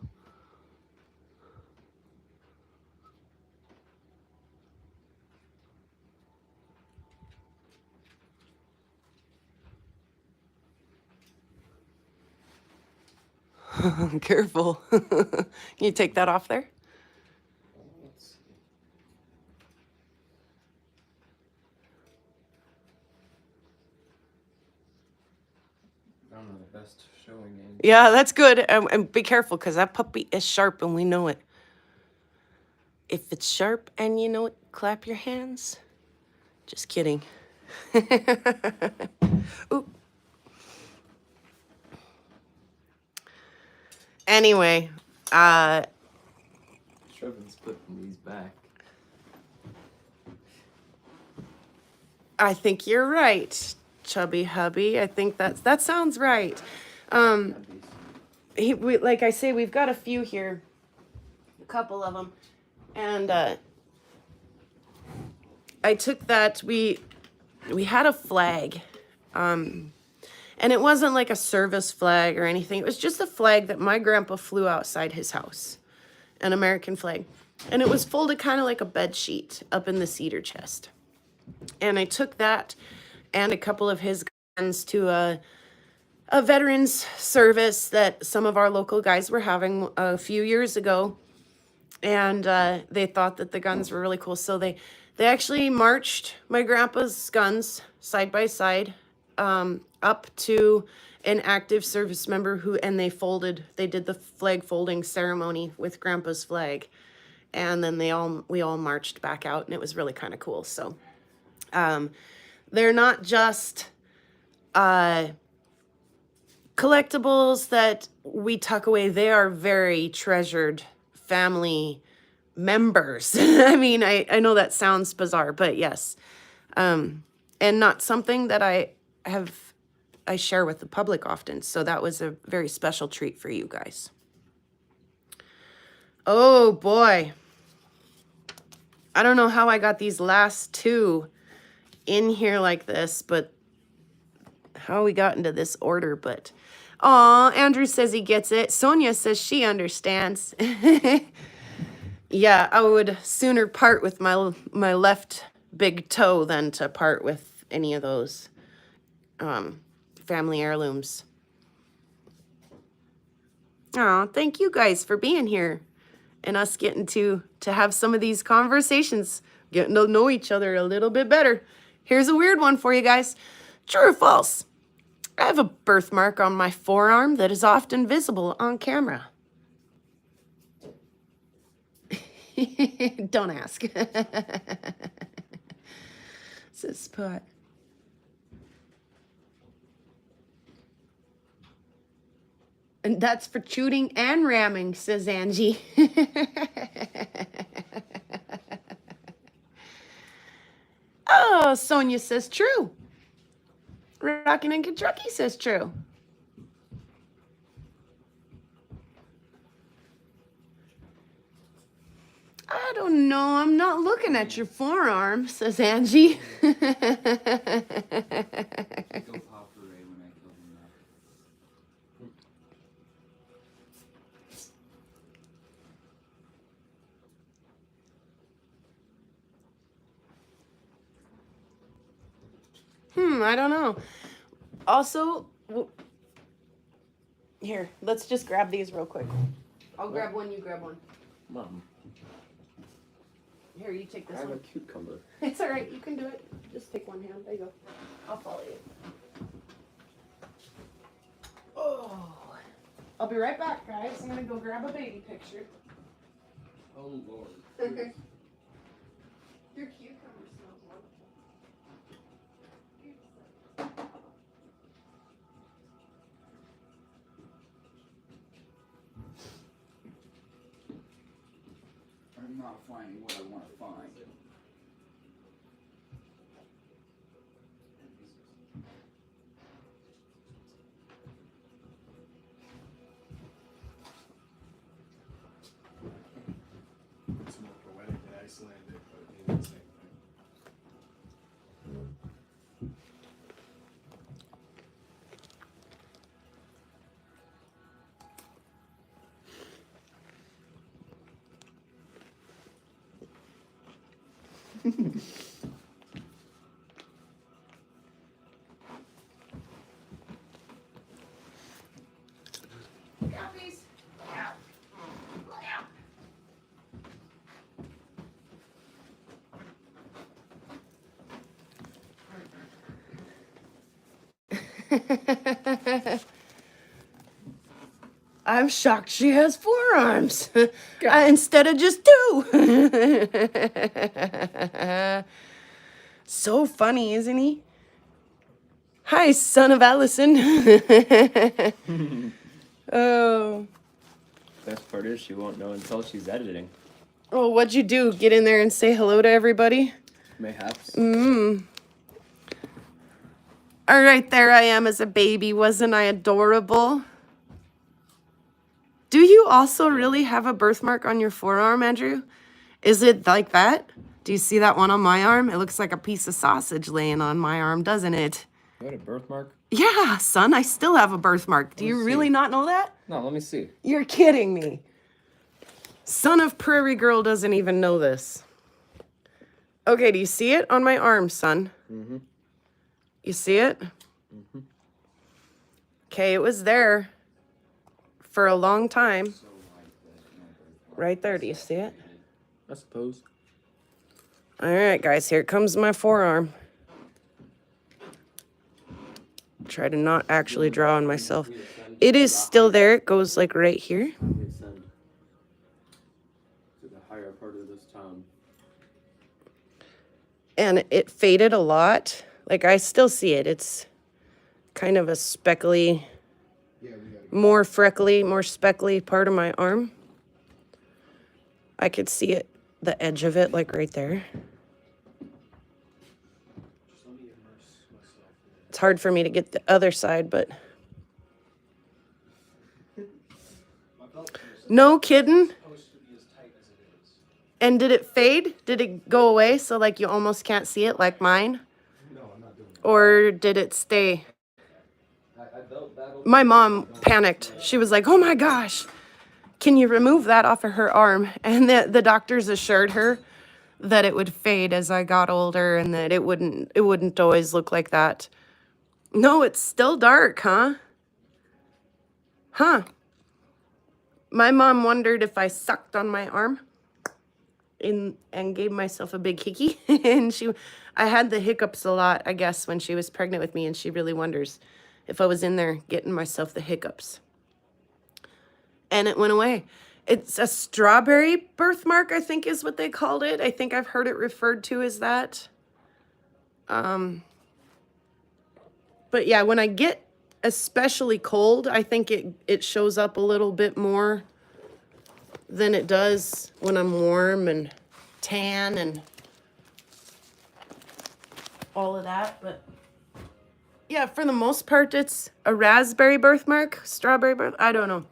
Speaker 1: Careful. Can you take that off there?
Speaker 2: Let's see. I don't know the best showing angle.
Speaker 1: Yeah, that's good. And be careful, because that puppy is sharp and we know it. If it's sharp and you know it, clap your hands. Just kidding. Oop. Anyway,
Speaker 2: Trevin's putting these back.
Speaker 1: I think you're right, Chubby Hubby. I think that sounds right. Like I say, we've got a few here, a couple of them, and I took that. We had a flag, and it wasn't like a service flag or anything. It was just a flag that my grandpa flew outside his house, an American flag, and it was folded kind of like a bed sheet up in the cedar chest. And I took that and a couple of his guns to a veterans service that some of our local guys were having a few years ago. And they thought that the guns were really cool. So they actually marched my grandpa's guns side by side up to an active service member and they did the flag folding ceremony with grandpa's flag. And then we all marched back out, and it was really kind of cool. So they're not just collectibles that we tuck away. They are very treasured family members. I mean, I know that sounds bizarre, but yes. And not something that I share with the public often. So that was a very special treat for you guys. Oh boy. I don't know how I got these last two in here like this, but how we got into this order, but aw, Andrew says he gets it. Sonia says she understands. Yeah, I would sooner part with my left big toe than to part with any of those family heirlooms. Aw, thank you guys for being here and us getting to have some of these conversations, getting to know each other a little bit better. Here's a weird one for you guys. True or false? I have a birthmark on my forearm that is often visible on camera. Don't ask. Says Spot. And that's for shooting and ramming, says Angie. Oh, Sonia says true. Rockin' in Kentucky says true. I don't know. I'm not looking at your forearm, says Angie.
Speaker 5: Go pop Ray when I killed him up.
Speaker 1: I don't know. Also, here, let's just grab these real quick. I'll grab one, you grab one.
Speaker 2: Mom,
Speaker 1: Here, you take
Speaker 2: I
Speaker 1: this
Speaker 2: have a
Speaker 1: one.
Speaker 2: cucumber.
Speaker 1: It's all right. You can do it. Just take one hand. There you go. I'll follow you. Oh, I'll be right back, guys. I'm gonna go grab a baby picture.
Speaker 3: Oh Lord.
Speaker 1: Your cucumber smells wonderful.
Speaker 5: I'm not finding what I want to find.
Speaker 6: It's more poetic and Icelandic, but it means the same thing.
Speaker 1: Puppies. Look out. Look out. I'm shocked she has forearms instead of just 2. So funny, isn't he? Hi, son of Allison. Oh.
Speaker 2: Best part is she won't know until she's editing.
Speaker 1: Oh, what'd you do? Get in there and say hello to everybody?
Speaker 2: Mayhaps.
Speaker 1: All right, there I am as a baby. Wasn't I adorable? Do you also really have a birthmark on your forearm, Andrew? Is it like that? Do you see that one on my arm? It looks like a piece of sausage laying on my arm, doesn't it?
Speaker 2: You had a birthmark?
Speaker 1: Yeah, son, I still have a birthmark. Do
Speaker 2: Let me
Speaker 1: you
Speaker 2: see.
Speaker 1: really not know that?
Speaker 2: No, let me see.
Speaker 1: You're kidding me. Son of Prairie Girl doesn't even know this. Okay, do you see it on my arm, son?
Speaker 2: Mm-hmm.
Speaker 1: You see it?
Speaker 2: Mm-hmm.
Speaker 1: Okay, it was there for a long time. Right there, do you see it?
Speaker 2: I suppose.
Speaker 1: All right, guys, here comes my forearm. Try to not actually draw on myself. It is still there. It goes like right here.
Speaker 3: Send to the higher part of this town.
Speaker 1: And it faded a lot. Like, I still see it. It's kind of a speckly, more freckly, more speckly part of my arm. I could see it, the edge of it, like right there.
Speaker 6: Just let me immerse myself in it.
Speaker 1: It's hard for me to get the other side, but no kidding.
Speaker 6: Supposed to be as tight as it is.
Speaker 1: And did it fade? Did it go away so like you almost can't see it like mine?
Speaker 6: No, I'm not doing that.
Speaker 1: Or did it stay? My mom panicked. She was like, oh my gosh, can you remove that off of her arm? And the doctors assured her that it would fade as I got older and that it wouldn't always look like that. No, it's still dark, huh? Huh. My mom wondered if I sucked on my arm and gave myself a big hickey. And I had the hiccups a lot, I guess, when she was pregnant with me, and she really wonders if I was in there getting myself the hiccups. And it went away. It's a strawberry birthmark, I think is what they called it. I think I've heard it referred to as that. But yeah, when I get especially cold, I think it shows up a little bit more than it does when I'm warm and tan and all of that. But Yeah, for the most part, it's a raspberry birthmark, strawberry birth. I don't know.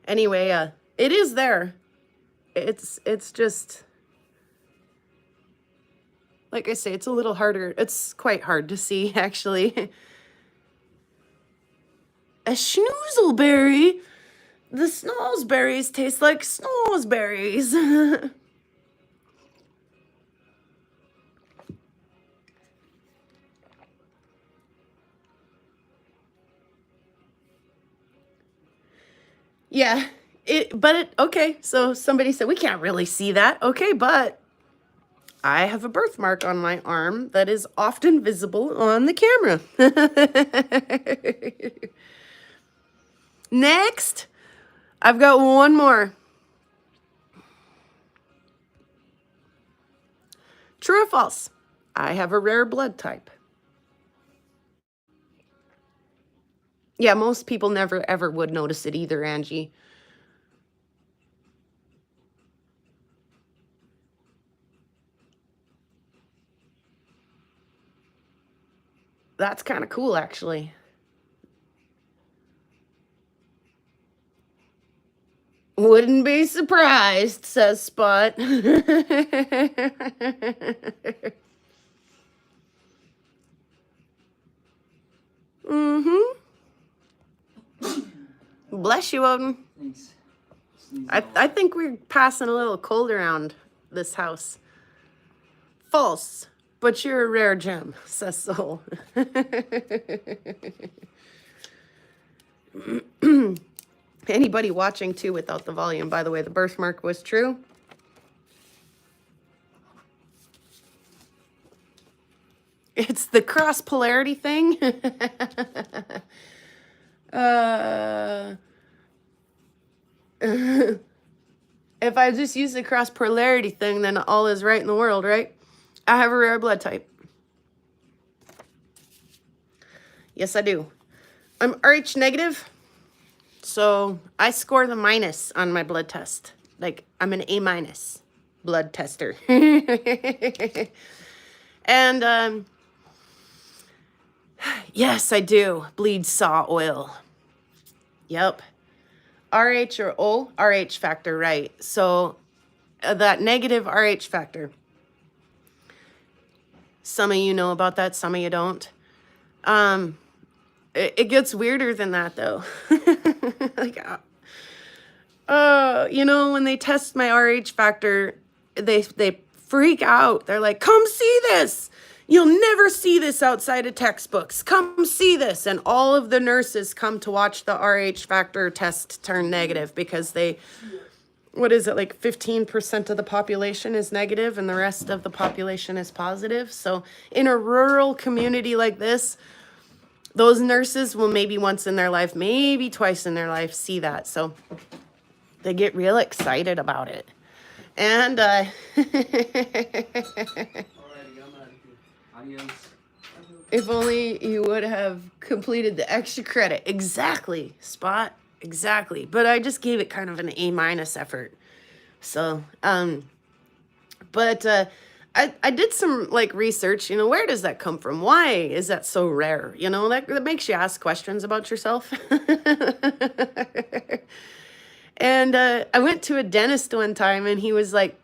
Speaker 1: Anyway, it is there. It's just, like I say, it's a little harder. It's quite hard to see, actually. A schnoozleberry? The snowsberries taste like snowsberries. Yeah, okay, so somebody said, we can't really see that. Okay, but I have a birthmark on my arm that is often visible on the camera. Next, I've got one more. True or false? I have a rare blood type. Yeah, most people never ever would notice it either, Angie. That's kind of cool, actually. Wouldn't be surprised, says Spot. Mm-hmm. Bless you, Odin.
Speaker 5: Thanks.
Speaker 1: I think we're passing a little cold around this house. False, but you're a rare gem, says Soul. Anybody watching too without the volume, by the way, the birthmark was true. It's the cross polarity thing. If I just use the cross polarity thing, then all is right in the world, right? I have a rare blood type. Yes, I do. I'm Rh negative, so I score the minus on my blood test. Like, I'm an A minus blood tester. And, yes, I do bleed saw oil. Yep. RH or O, RH factor, right. So that negative RH factor. Some of you know about that, some of you don't. It gets weirder than that, though. Like, you know, when they test my RH factor, they freak out. They're like, come see this. You'll never see this outside of textbooks. Come see this. And all of the nurses come to watch the RH factor test turn negative because they, what is it, like 15% of the population is negative and the rest of the population is positive. So in a rural community like this, those nurses will maybe once in their life, maybe twice in their life, see that. So they get real excited about it. And if only you would have completed the extra credit. Exactly, Spot. Exactly. But I just gave it kind of an A minus effort. So, but I did some like research, you know, where does that come from? Why is that so rare? You know, that makes you ask questions about yourself. And I went to a dentist one time and he was like,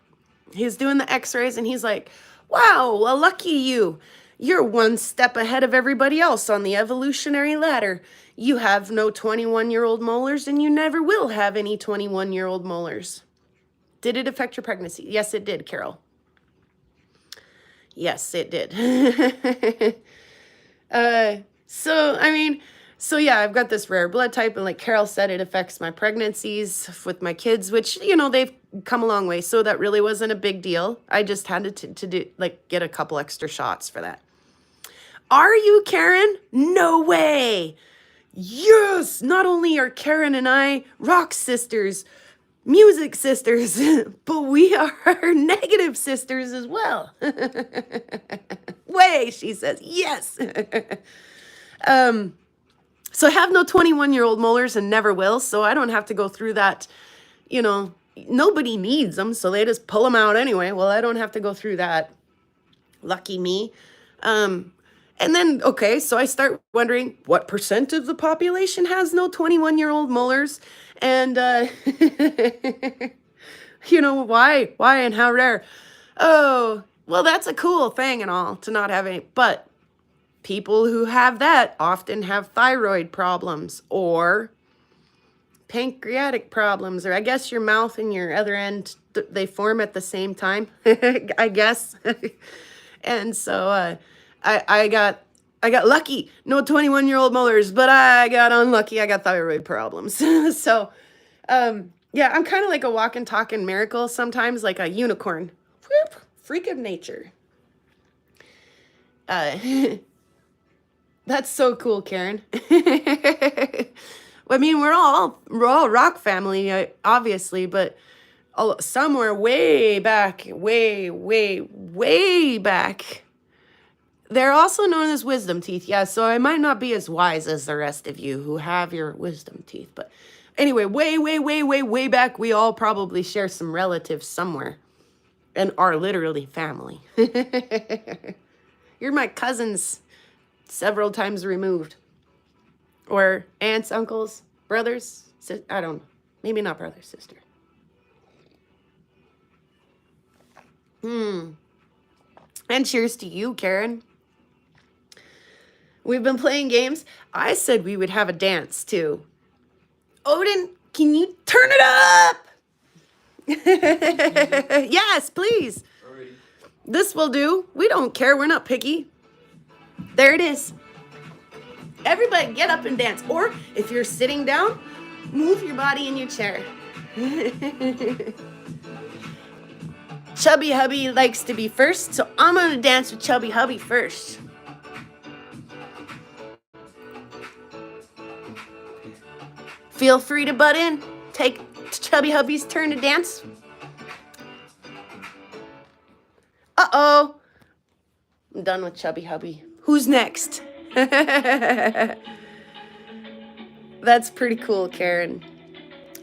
Speaker 1: he was doing the x-rays and he's like, wow, well, lucky you. You're one step ahead of everybody else on the evolutionary ladder. You have no 21-year-old molars and you never will have any 21-year-old molars. Did it affect your pregnancy? Yes, it did, Carol. Yes, it did. So yeah, I've got this rare blood type, and like Carol said, it affects my pregnancies with my kids, which, you know, they've come a long way. So that really wasn't a big deal. I just had to do, like, get a couple extra shots for that. Are you Karen? No way. Yes. Not only are Karen and I rock sisters, music sisters, but we are negative sisters as well. Way, she says. Yes. So I have no 21-year-old molars and never will, so I don't have to go through that, you know, nobody needs them, so they just pull them out anyway. Well, I don't have to go through that. Lucky me. And then, okay, so I start wondering what percent of the population has no 21-year-old molars? And, you know, why and how rare? Oh, well, that's a cool thing and all to not have any. But people who have that often have thyroid problems or pancreatic problems, or I guess your mouth and your other end, they form at the same time, I guess. And so I got lucky. No 21-year-old molars, but I got unlucky. I got thyroid problems. So yeah, I'm kind of like a walking, talking miracle sometimes, like a unicorn. Whoop, freak of nature. That's so cool, Karen. I mean, we're all rock family, obviously, but somewhere way back, way back, they're also known as wisdom teeth. Yeah, so I might not be as wise as the rest of you who have your wisdom teeth. But anyway, way back, we all probably share some relatives somewhere and are literally family. You're my cousins several times removed. Or aunts, uncles, brothers, I don't know. Maybe not brother, sister. And cheers to you, Karen. We've been playing games. I said we would have a dance, too. Odin, can you turn it up? Yes, please.
Speaker 2: Alrighty.
Speaker 1: This will do. We don't care. We're not picky. There it is. Everybody get up and dance. Or if you're sitting down, move your body in your chair. Chubby Hubby likes to be first, so I'm going to dance with Chubby Hubby first. Feel free to butt in. Take Chubby Hubby's turn to dance. Uh-oh. I'm done with Chubby Hubby. Who's next? That's pretty cool, Karen.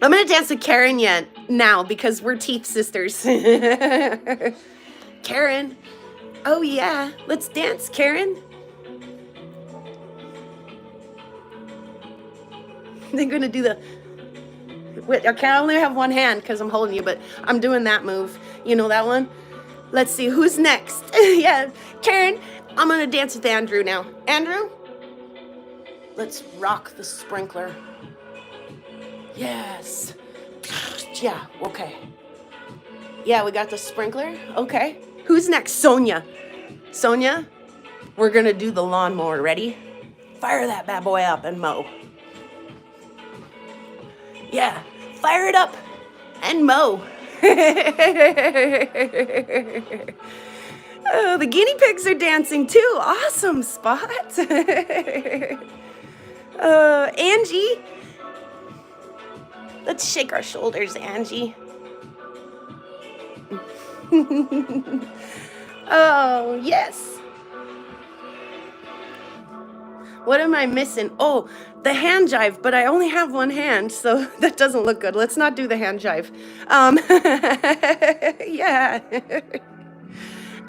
Speaker 1: I'm gonna dance with Karen now because we're teeth sisters. Karen. Oh yeah, let's dance, Karen. They're gonna do the. Wait, I can only have one hand because I'm holding you, but I'm doing that move. You know that one? Let's see who's next. Yeah, Karen. I'm gonna dance with Andrew now. Andrew, let's rock the sprinkler. Yes. Yeah, okay. Yeah, we got the sprinkler. Okay. Who's next? Sonia. Sonia, we're gonna do the lawnmower. Ready? Fire that bad boy up and mow. Yeah, fire it up and mow. Oh, the guinea pigs are dancing too. Awesome spot. Angie. Let's shake our shoulders, Angie. Oh, yes. What am I missing? Oh, the hand jive, but I only have one hand, so that doesn't look good. Let's not do the hand jive. Yeah.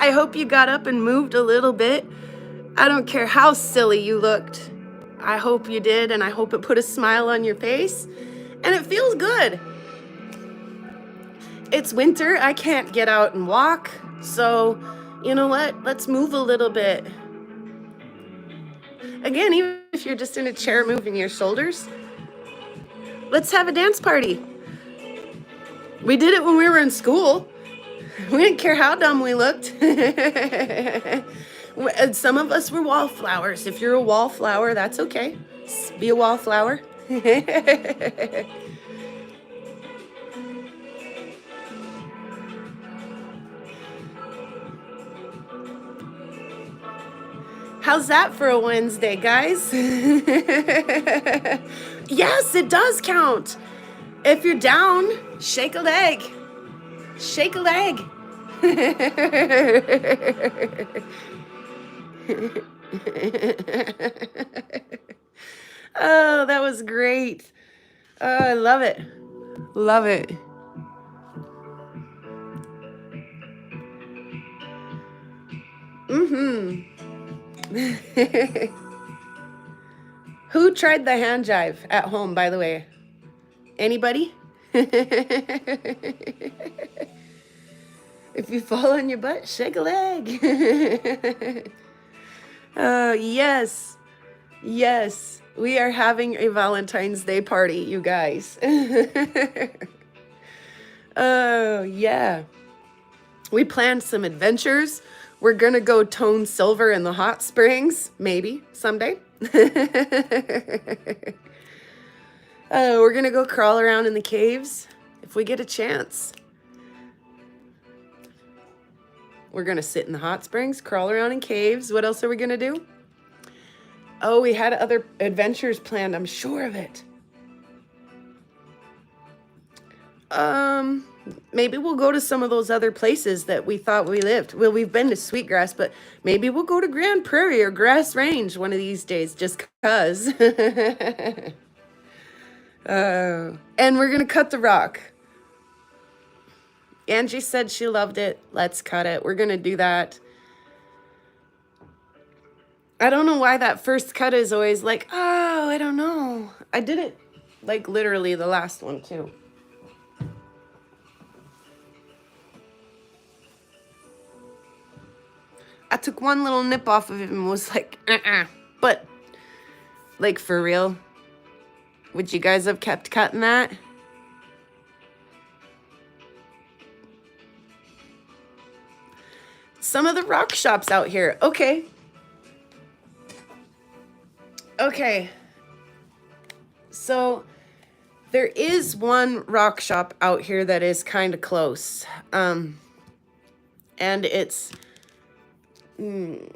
Speaker 1: I hope you got up and moved a little bit. I don't care how silly you looked. I hope you did, and I hope it put a smile on your face. And it feels good. It's winter. I can't get out and walk. So, you know what? Let's move a little bit. Again, even if you're just in a chair moving your shoulders, let's have a dance party. We did it when we were in school. We didn't care how dumb we looked. Some of us were wallflowers. If you're a wallflower, that's okay. Be a wallflower. How's that for a Wednesday, guys? Yes, it does count. If you're down, shake a leg. Shake a leg. Oh, that was great. Oh, I love it. Love it. Who tried the hand jive at home, by the way? Anybody? If you fall on your butt, shake a leg. Oh, yes. Yes. We are having a Valentine's Day party, you guys. Oh, yeah. We planned some adventures. We're going to go tone silver in the hot springs, maybe someday. We're going to go crawl around in the caves if we get a chance. We're going to sit in the hot springs, crawl around in caves. What else are we going to do? Oh, we had other adventures planned. I'm sure of it. Maybe we'll go to some of those other places that we thought we lived. Well, we've been to Sweetgrass, but maybe we'll go to Grand Prairie or Grass Range one of these days just cause. And we're going to cut the rock. Angie said she loved it. Let's cut it. We're going to do that. I don't know why that first cut is always like, oh, I don't know. I did it like literally the last one too. I took one little nip off of it and was like, But, like, for real, would you guys have kept cutting that? Some of the rock shops out here. Okay. Okay. So, there is one rock shop out here that is kind of close. And it's in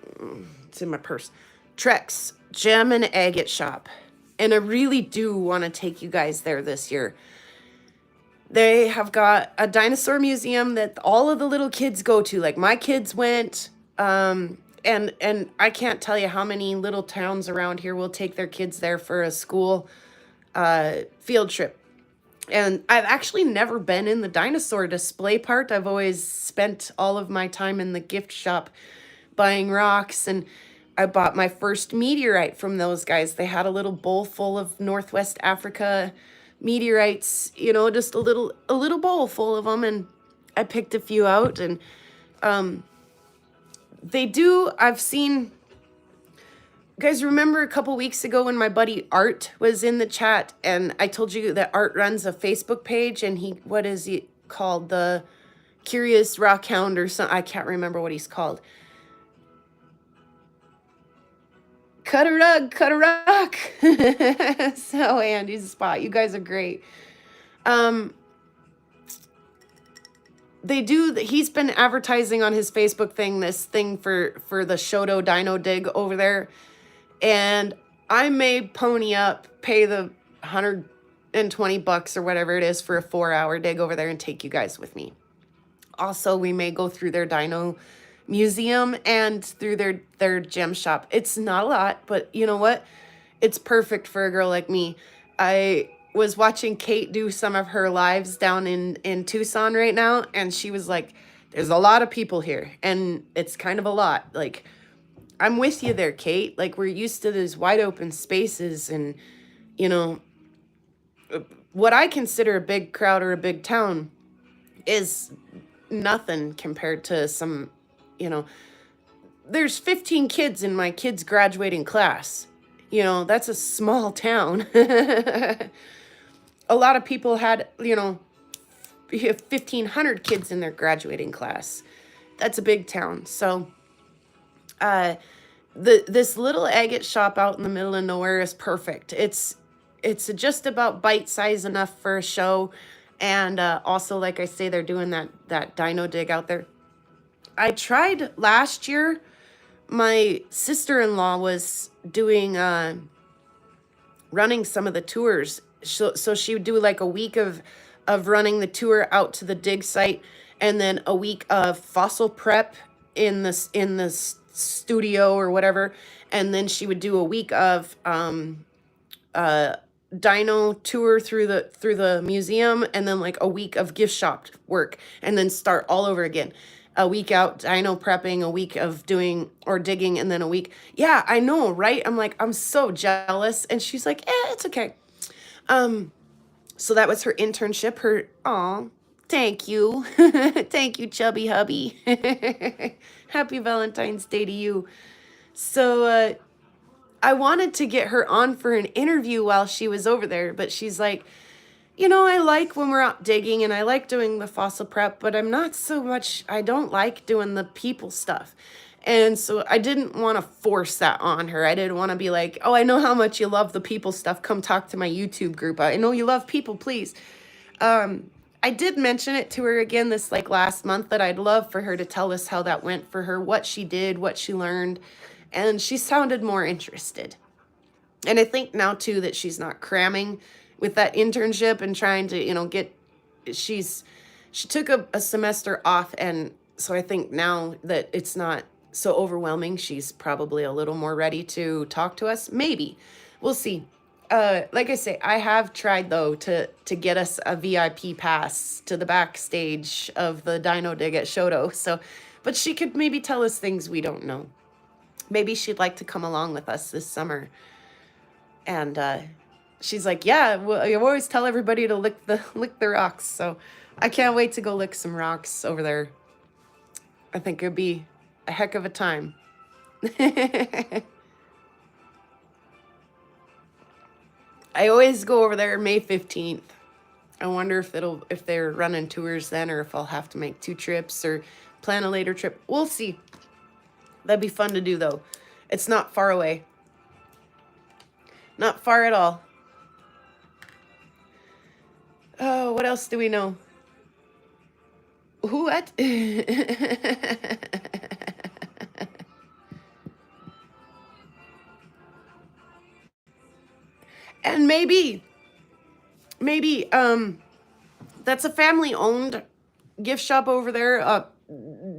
Speaker 1: my purse. Trex Gem and Agate Shop. And I really do want to take you guys there this year. They have got a dinosaur museum that all of the little kids go to. Like my kids went, and I can't tell you how many little towns around here will take their kids there for a school field trip. And I've actually never been in the dinosaur display part. I've always spent all of my time in the gift shop buying rocks, and I bought my first meteorite from those guys. They had a little bowl full of Northwest Africa meteorites, you know, just a little bowl full of them, and I picked a few out. And I've seen, guys, remember a couple weeks ago when my buddy Art was in the chat and I told you that Art runs a Facebook page, and what is he called? The Curious Rock Hound or something. I can't remember what he's called. Cut a rug, cut a rock. So Andy's spot. You guys are great. He's been advertising on his Facebook thing, this thing for the Shoto Dino Dig over there. And I may pony up, pay the $120 or whatever it is for a 4-hour dig over there and take you guys with me. Also, we may go through their dino museum and through their gem shop. It's not a lot, but you know what? It's perfect for a girl like me. I was watching Kate do some of her lives down in Tucson right now, and she was like, there's a lot of people here, and it's kind of a lot. Like, I'm with you there, Kate. Like, we're used to these wide open spaces, and, you know, what I consider a big crowd or a big town is nothing compared to some, you know, there's 15 kids in my kids' graduating class. You know, that's a small town. A lot of people had, you know, 1,500 kids in their graduating class. That's a big town. So, this little agate shop out in the middle of nowhere is perfect. It's just about bite size enough for a show. And also, like I say, they're doing that dino dig out there. I tried last year. My sister-in-law was doing running some of the tours. So she would do like a week of running the tour out to the dig site, and then a week of fossil prep in the studio or whatever, and then she would do a week of dino tour through the museum, and then like a week of gift shop work, and then start all over again. a week out dino prepping, a week of doing or digging, and then a week. Yeah, I know, right? I'm like, I'm so jealous. And she's like, it's okay. So that was her internship. Thank you. Thank you, chubby hubby. Happy Valentine's Day to you. So I wanted to get her on for an interview while she was over there, but she's like, I like when we're out digging and I like doing the fossil prep, but I don't like doing the people stuff. And so I didn't want to force that on her. I didn't want to be like, oh, I know how much you love the people stuff. Come talk to my YouTube group. I know you love people, please. I did mention it to her again this last month that I'd love for her to tell us how that went for her, what she did, what she learned. And she sounded more interested. And I think now too that she's not cramming with that internship and trying to, she took a semester off. And so I think now that it's not so overwhelming, she's probably a little more ready to talk to us. Maybe. We'll see. Like I say, I have tried though to get us a VIP pass to the backstage of the Dino Dig at Shoto. So, but she could maybe tell us things we don't know. Maybe she'd like to come along with us this summer. And she's like, yeah, well, you always tell everybody to lick the rocks. So I can't wait to go lick some rocks over there. I think it'd be a heck of a time. I always go over there May 15th. I wonder if they're running tours then, or if I'll have to make 2 trips or plan a later trip. We'll see. That'd be fun to do though. It's not far away. Not far at all. Oh, what else do we know? What? And maybe, that's a family-owned gift shop over there,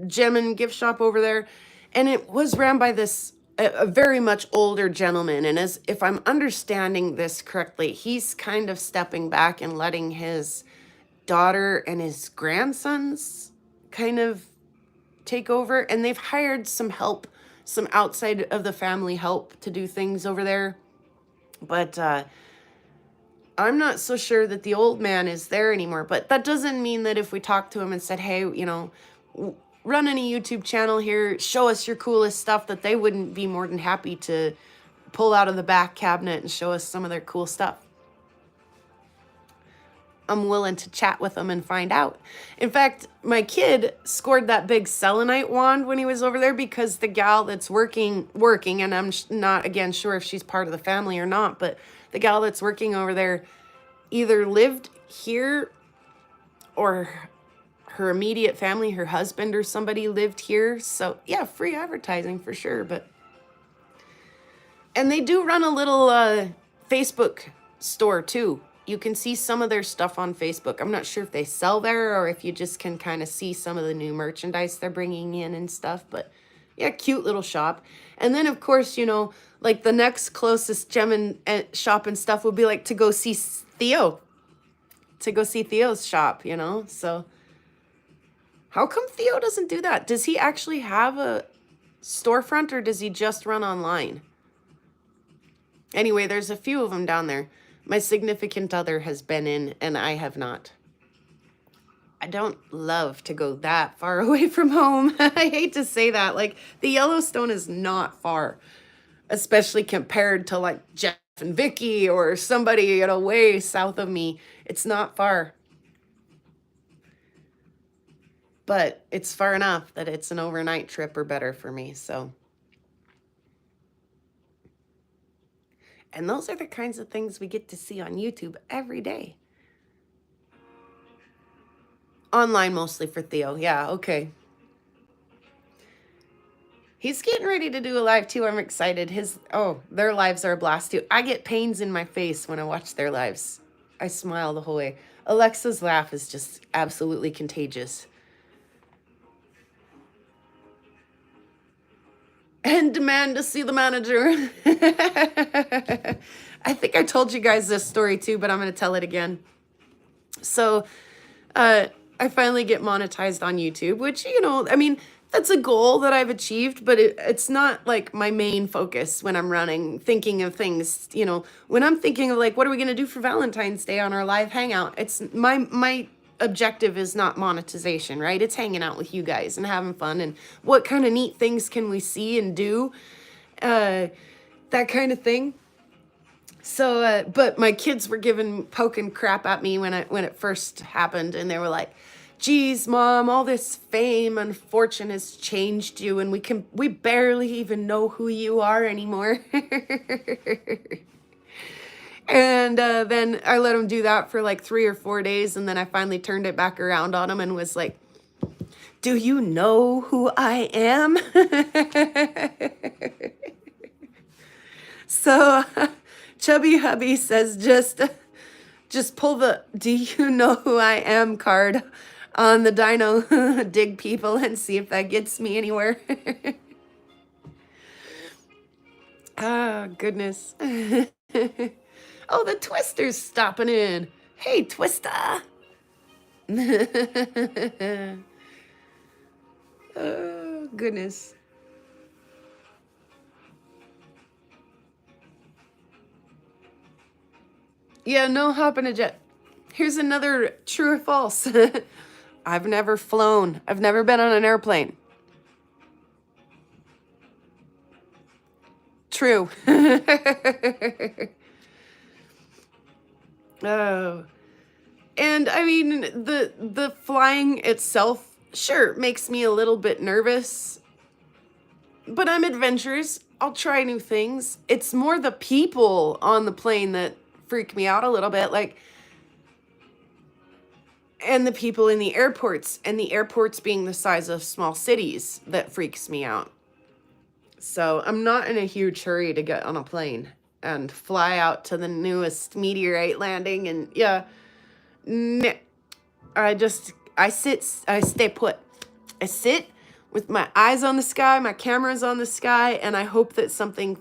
Speaker 1: gem and gift shop over there, and it was ran by this a very much older gentleman. And as if I'm understanding this correctly, he's kind of stepping back and letting his daughter and his grandsons kind of take over, and they've hired some help, some outside of the family help to do things over there. But I'm not so sure that the old man is there anymore. But that doesn't mean that if we talked to him and said, hey, run any YouTube channel here, show us your coolest stuff, that they wouldn't be more than happy to pull out of the back cabinet and show us some of their cool stuff. I'm willing to chat with them and find out. In fact, my kid scored that big selenite wand when he was over there because the gal that's working, and I'm not, again, sure if she's part of the family or not, but the gal that's working over there either lived here or her immediate family, her husband or somebody lived here. So yeah, free advertising for sure. And they do run a little Facebook store too. You can see some of their stuff on Facebook. I'm not sure if they sell there or if you just can kind of see some of the new merchandise they're bringing in and stuff. But yeah, cute little shop. And then, of course, like the next closest gem and shop and stuff would be like to go see Theo. To go see Theo's shop, So how come Theo doesn't do that? Does he actually have a storefront or does he just run online? Anyway, there's a few of them down there. My significant other has been in, and I have not. I don't love to go that far away from home. I hate to say that. Like, the Yellowstone is not far, especially compared to, like, Jeff and Vicky or somebody, way south of me. It's not far. But it's far enough that it's an overnight trip or better for me, so... And those are the kinds of things we get to see on YouTube every day. Online mostly for Theo. Yeah, okay. He's getting ready to do a live too. I'm excited. Their lives are a blast too. I get pains in my face when I watch their lives. I smile the whole way. Alexa's laugh is just absolutely contagious. And demand to see the manager. I think I told you guys this story too, but I'm going to tell it again. So, I finally get monetized on YouTube, which, you know, I mean, that's a goal that I've achieved, but it's not like my main focus when I'm running, thinking of things, you know, when I'm thinking of like, what are we going to do for Valentine's Day on our live hangout? It's my objective is not monetization, right? It's hanging out with you guys and having fun and what kind of neat things can we see and do, that kind of thing. So, but my kids were poking crap at me when it first happened, and they were like, "Geez, Mom, all this fame and fortune has changed you, and we barely even know who you are anymore." And then I let them do that for like 3 or 4 days, and then I finally turned it back around on them and was like, "Do you know who I am?" So Chubby Hubby says, just pull the "Do you know who I am" card on the Dino Dig people and see if that gets me anywhere. Oh, goodness. Oh, the Twister's stopping in. Hey, Twister. Oh, goodness. Yeah, no hopping a jet. Here's another true or false. I've never flown. I've never been on an airplane. True. Oh. And I mean, the flying itself, sure, makes me a little bit nervous. But I'm adventurous. I'll try new things. It's more the people on the plane that freak me out a little bit, like, and the people in the airports, and the airports being the size of small cities, that freaks me out. So I'm not in a huge hurry to get on a plane and fly out to the newest meteorite landing. And yeah, I stay put. I sit with my eyes on the sky, my camera's on the sky, and I hope that something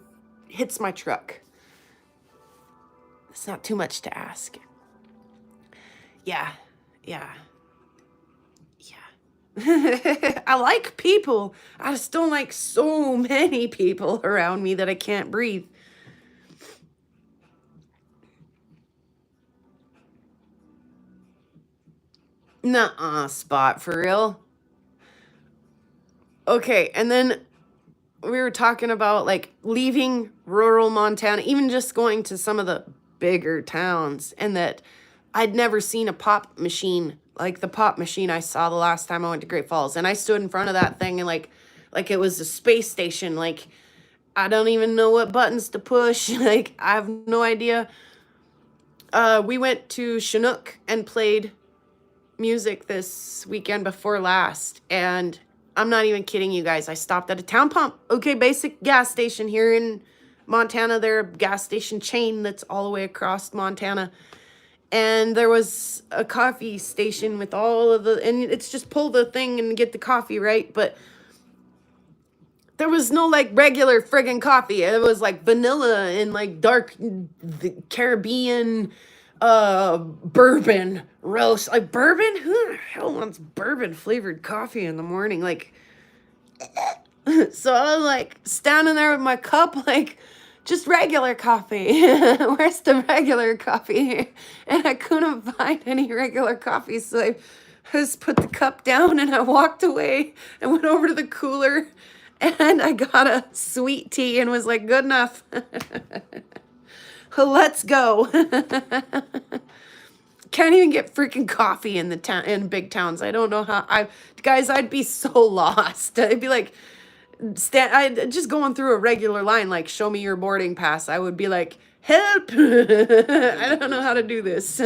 Speaker 1: hits my truck. It's not too much to ask. Yeah. I like people. I just don't like so many people around me that I can't breathe. Nuh-uh, Spot, for real. Okay, and then we were talking about like leaving rural Montana, even just going to some of the bigger towns, and that I'd never seen a pop machine like the pop machine I saw the last time I went to Great Falls. And I stood in front of that thing and like it was a space station. Like, I don't even know what buttons to push. Like, I have no idea. We went to Chinook and played music this weekend before last, and I'm not even kidding you guys. I stopped at a town pump. Okay, basic gas station here in Montana. They're a gas station chain that's all the way across Montana. And there was a coffee station with all of the, and it's just pull the thing and get the coffee, right? But there was no like regular friggin' coffee. It was like vanilla and like dark Caribbean bourbon roast. Like, bourbon? Who the hell wants bourbon flavored coffee in the morning? Like, so I was like standing there with my cup, like, just regular coffee. Where's the regular coffee? And I couldn't find any regular coffee, so I just put the cup down and I walked away and went over to the cooler and I got a sweet tea and was like, good enough. Let's go. Can't even get freaking coffee in the in big towns. I don't know how. I'd be so lost. I'd be like, I'd just going through a regular line, like, show me your boarding pass. I would be like, help. I don't know how to do this.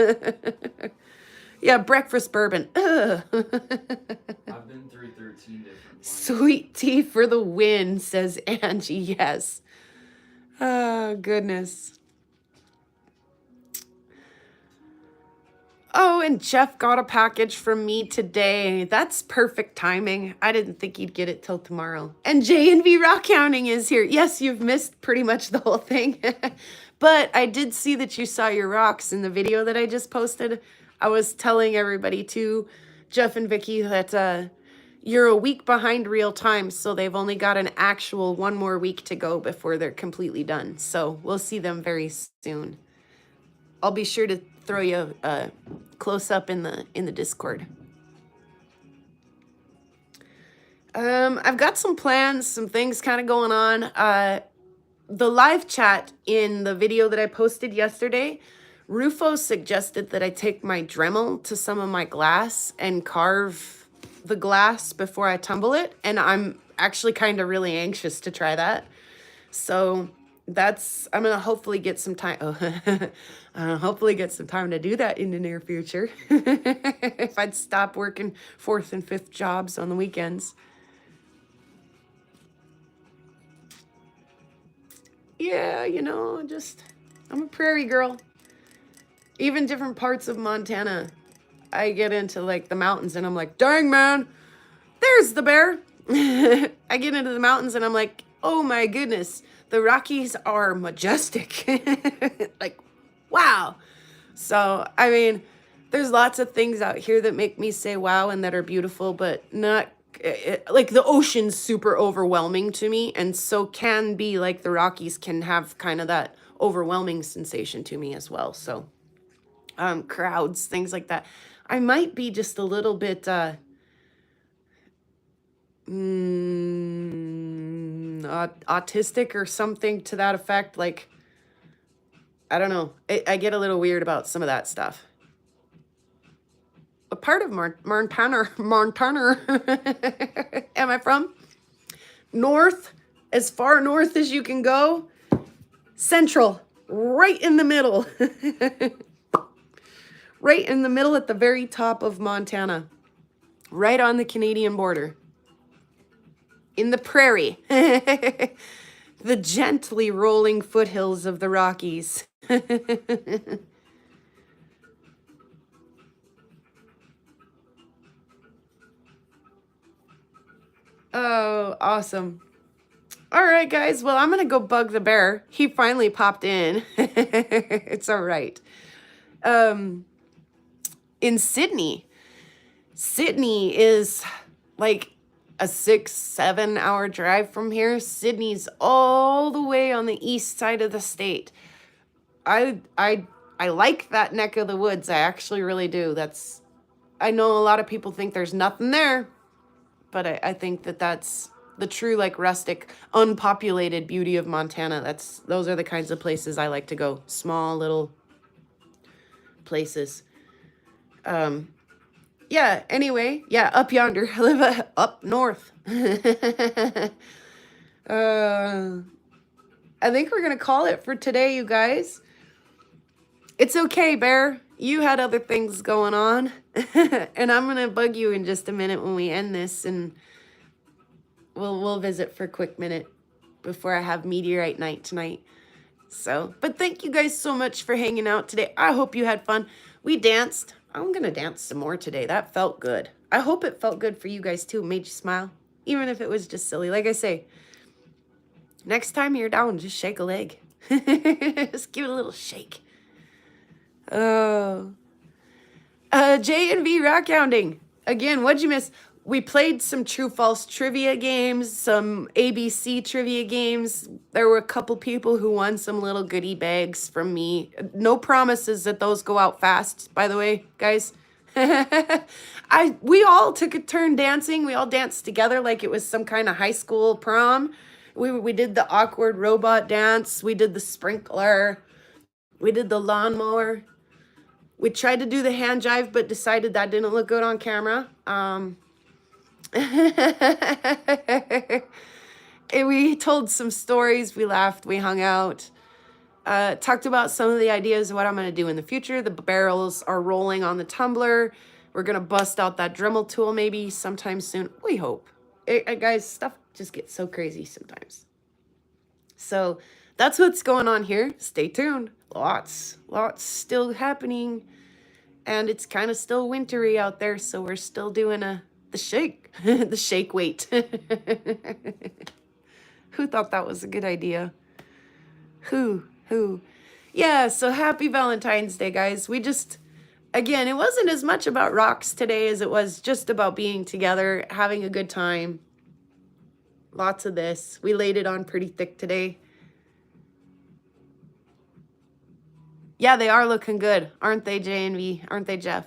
Speaker 1: Yeah, breakfast bourbon. Ugh.
Speaker 5: I've been through 13 different planes.
Speaker 1: Sweet tea for the win, says Angie. Yes. Oh, goodness. Oh, and Jeff got a package from me today. That's perfect timing. I didn't think he'd get it till tomorrow. And J&V Rock Counting is here. Yes, you've missed pretty much the whole thing. But I did see that you saw your rocks in the video that I just posted. I was telling everybody to Jeff and Vicky that you're a week behind real time, so they've only got an actual 1 more week to go before they're completely done. So we'll see them very soon. I'll be sure to throw you a close up in the Discord. I've got some plans, some things kind of going on. The live chat in the video that I posted yesterday, Rufo suggested that I take my Dremel to some of my glass and carve the glass before I tumble it. And I'm actually kind of really anxious to try that. So I'm going to hopefully get some time. Hopefully get some time to do that in the near future. If I'd stop working 4th and 5th jobs on the weekends. Yeah, you know, I'm a prairie girl. Even different parts of Montana, I get into like the mountains and I'm like, dang man, there's the bear. I get into the mountains and I'm like, oh my goodness, the Rockies are majestic. Like, wow. So, I mean, there's lots of things out here that make me say wow and that are beautiful, but not like the ocean's super overwhelming to me, and so can be like the Rockies can have kind of that overwhelming sensation to me as well. So crowds, things like that. I might be just a little bit autistic or something to that effect. Like, I don't know. I get a little weird about some of that stuff. What part of Montana am I from? North, as far north as you can go. Central, right in the middle. Right in the middle at the very top of Montana. Right on the Canadian border. In the prairie. The gently rolling foothills of the Rockies. Oh, awesome. All right, guys. Well, I'm going to go bug the bear. He finally popped in. It's all right. In Sydney is like a 6-7 hour drive from here. Sydney's all the way on the east side of the state. I like that neck of the woods. I actually really do. I know a lot of people think there's nothing there, but I think that's the true, like, rustic, unpopulated beauty of Montana. Those are the kinds of places I like to go. Small little places. Yeah, anyway, yeah, up yonder. I live up north. I think we're gonna call it for today, you guys. It's okay, Bear. You had other things going on. And I'm gonna bug you in just a minute when we end this, and we'll visit for a quick minute before I have meteorite night tonight. So, but thank you guys so much for hanging out today. I hope you had fun. We danced. I'm gonna dance some more today. That felt good. I hope it felt good for you guys too. Made you smile, even if it was just silly. Like I say, next time you're down, just shake a leg. Just give it a little shake. Oh. J&V rock hounding. Again, what'd you miss? We played some true false trivia games, some ABC trivia games. There were a couple people who won some little goodie bags from me. No promises that those go out fast, by the way, guys. We all took a turn dancing. We all danced together like it was some kind of high school prom. We did the awkward robot dance. We did the sprinkler. We did the lawnmower. We tried to do the hand jive, but decided that didn't look good on camera. We told some stories, we laughed, we hung out, talked about some of the ideas of what I'm going to do in the future. The barrels are rolling on the tumbler. We're going to bust out that Dremel tool maybe sometime soon. We hope. Guys, stuff just gets so crazy sometimes. So that's what's going on here. Stay tuned. Lots still happening. And it's kind of still wintry out there, so we're still doing the shake. The shake weight. Who thought that was a good idea? Who? Yeah, so happy Valentine's Day, guys. again, it wasn't as much about rocks today as it was just about being together, having a good time. Lots of this. We laid it on pretty thick today. Yeah, they are looking good, aren't they, J&V? Aren't they, Jeff?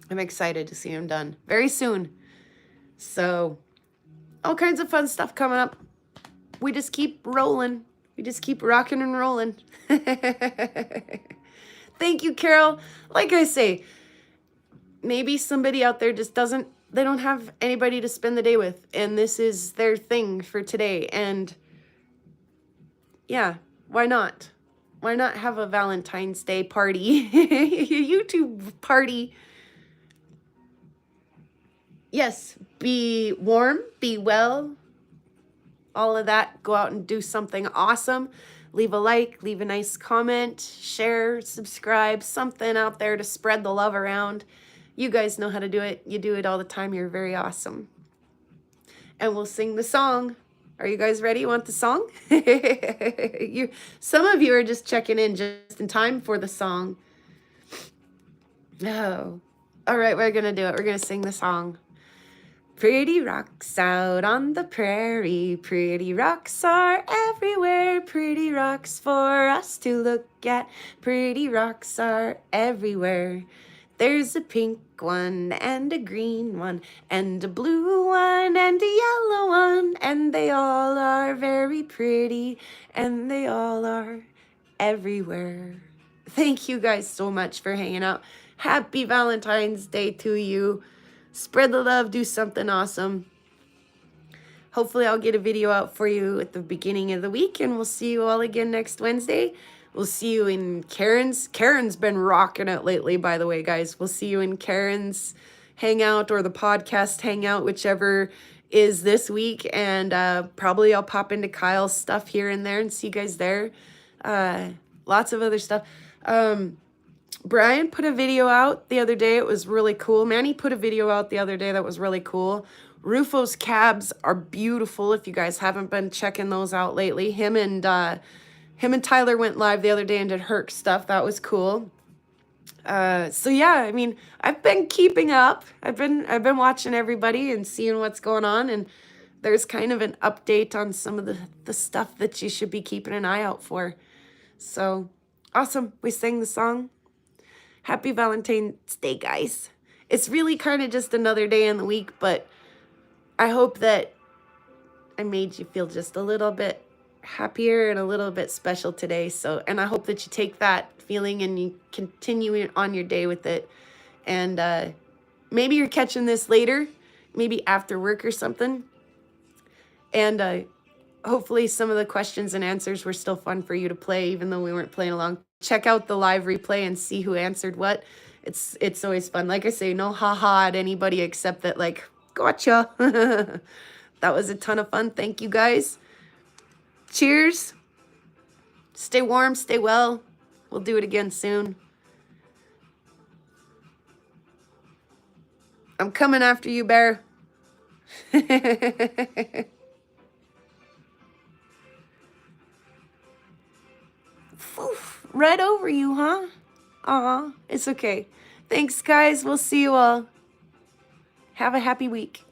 Speaker 1: I'm excited to see them done very soon. So, all kinds of fun stuff coming up. We just keep rolling. We just keep rocking and rolling. Thank you, Carol. Like I say, maybe somebody out there just they don't have anybody to spend the day with, and this is their thing for today. And yeah, why not? Why not have a Valentine's Day party? YouTube party. Yes, be warm, be well, all of that. Go out and do something awesome. Leave a like, leave a nice comment, share, subscribe, something out there to spread the love around. You guys know how to do it. You do it all the time. You're very awesome. And we'll sing the song. Are you guys ready? You want the song? Some of you are just checking in just in time for the song. Oh. All right, we're going to do it. We're going to sing the song. Pretty rocks out on the prairie, pretty rocks are everywhere, pretty rocks for us to look at, pretty rocks are everywhere. There's a pink one and a green one and a blue one and a yellow one, and they all are very pretty and they all are everywhere. Thank you guys so much for hanging out. Happy Valentine's Day to you. Spread the love, do something awesome. Hopefully I'll get a video out for you at the beginning of the week, and we'll see you all again next Wednesday. We'll see you in Karen's. Karen's been rocking it lately, by the way, guys. We'll see you in Karen's hangout or the podcast hangout, whichever is this week. And probably I'll pop into Kyle's stuff here and there and see you guys there. Lots of other stuff. Brian put a video out the other day. It was really cool. Manny put a video out the other day that was really cool. Rufo's cabs are beautiful. If you guys haven't been checking those out lately, him and Tyler went live the other day and did Herc stuff. That was cool. So yeah, I mean, I've been keeping up. I've been watching everybody and seeing what's going on, and there's kind of an update on some of the stuff that you should be keeping an eye out for. So awesome. We sang the song. Happy Valentine's Day, guys. It's really kind of just another day in the week, but I hope that I made you feel just a little bit happier and a little bit special today. So, and I hope that you take that feeling and you continue on your day with it. And maybe you're catching this later, maybe after work or something. And hopefully some of the questions and answers were still fun for you to play, even though we weren't playing along. Check out the live replay and see who answered what. It's always fun. Like I say, no haha at anybody except that, like, gotcha. That was a ton of fun. Thank you, guys. Cheers. Stay warm, stay well. We'll do it again soon. I'm coming after you, Bear. Right over you, huh? Aw, it's okay. Thanks, guys. We'll see you all. Have a happy week.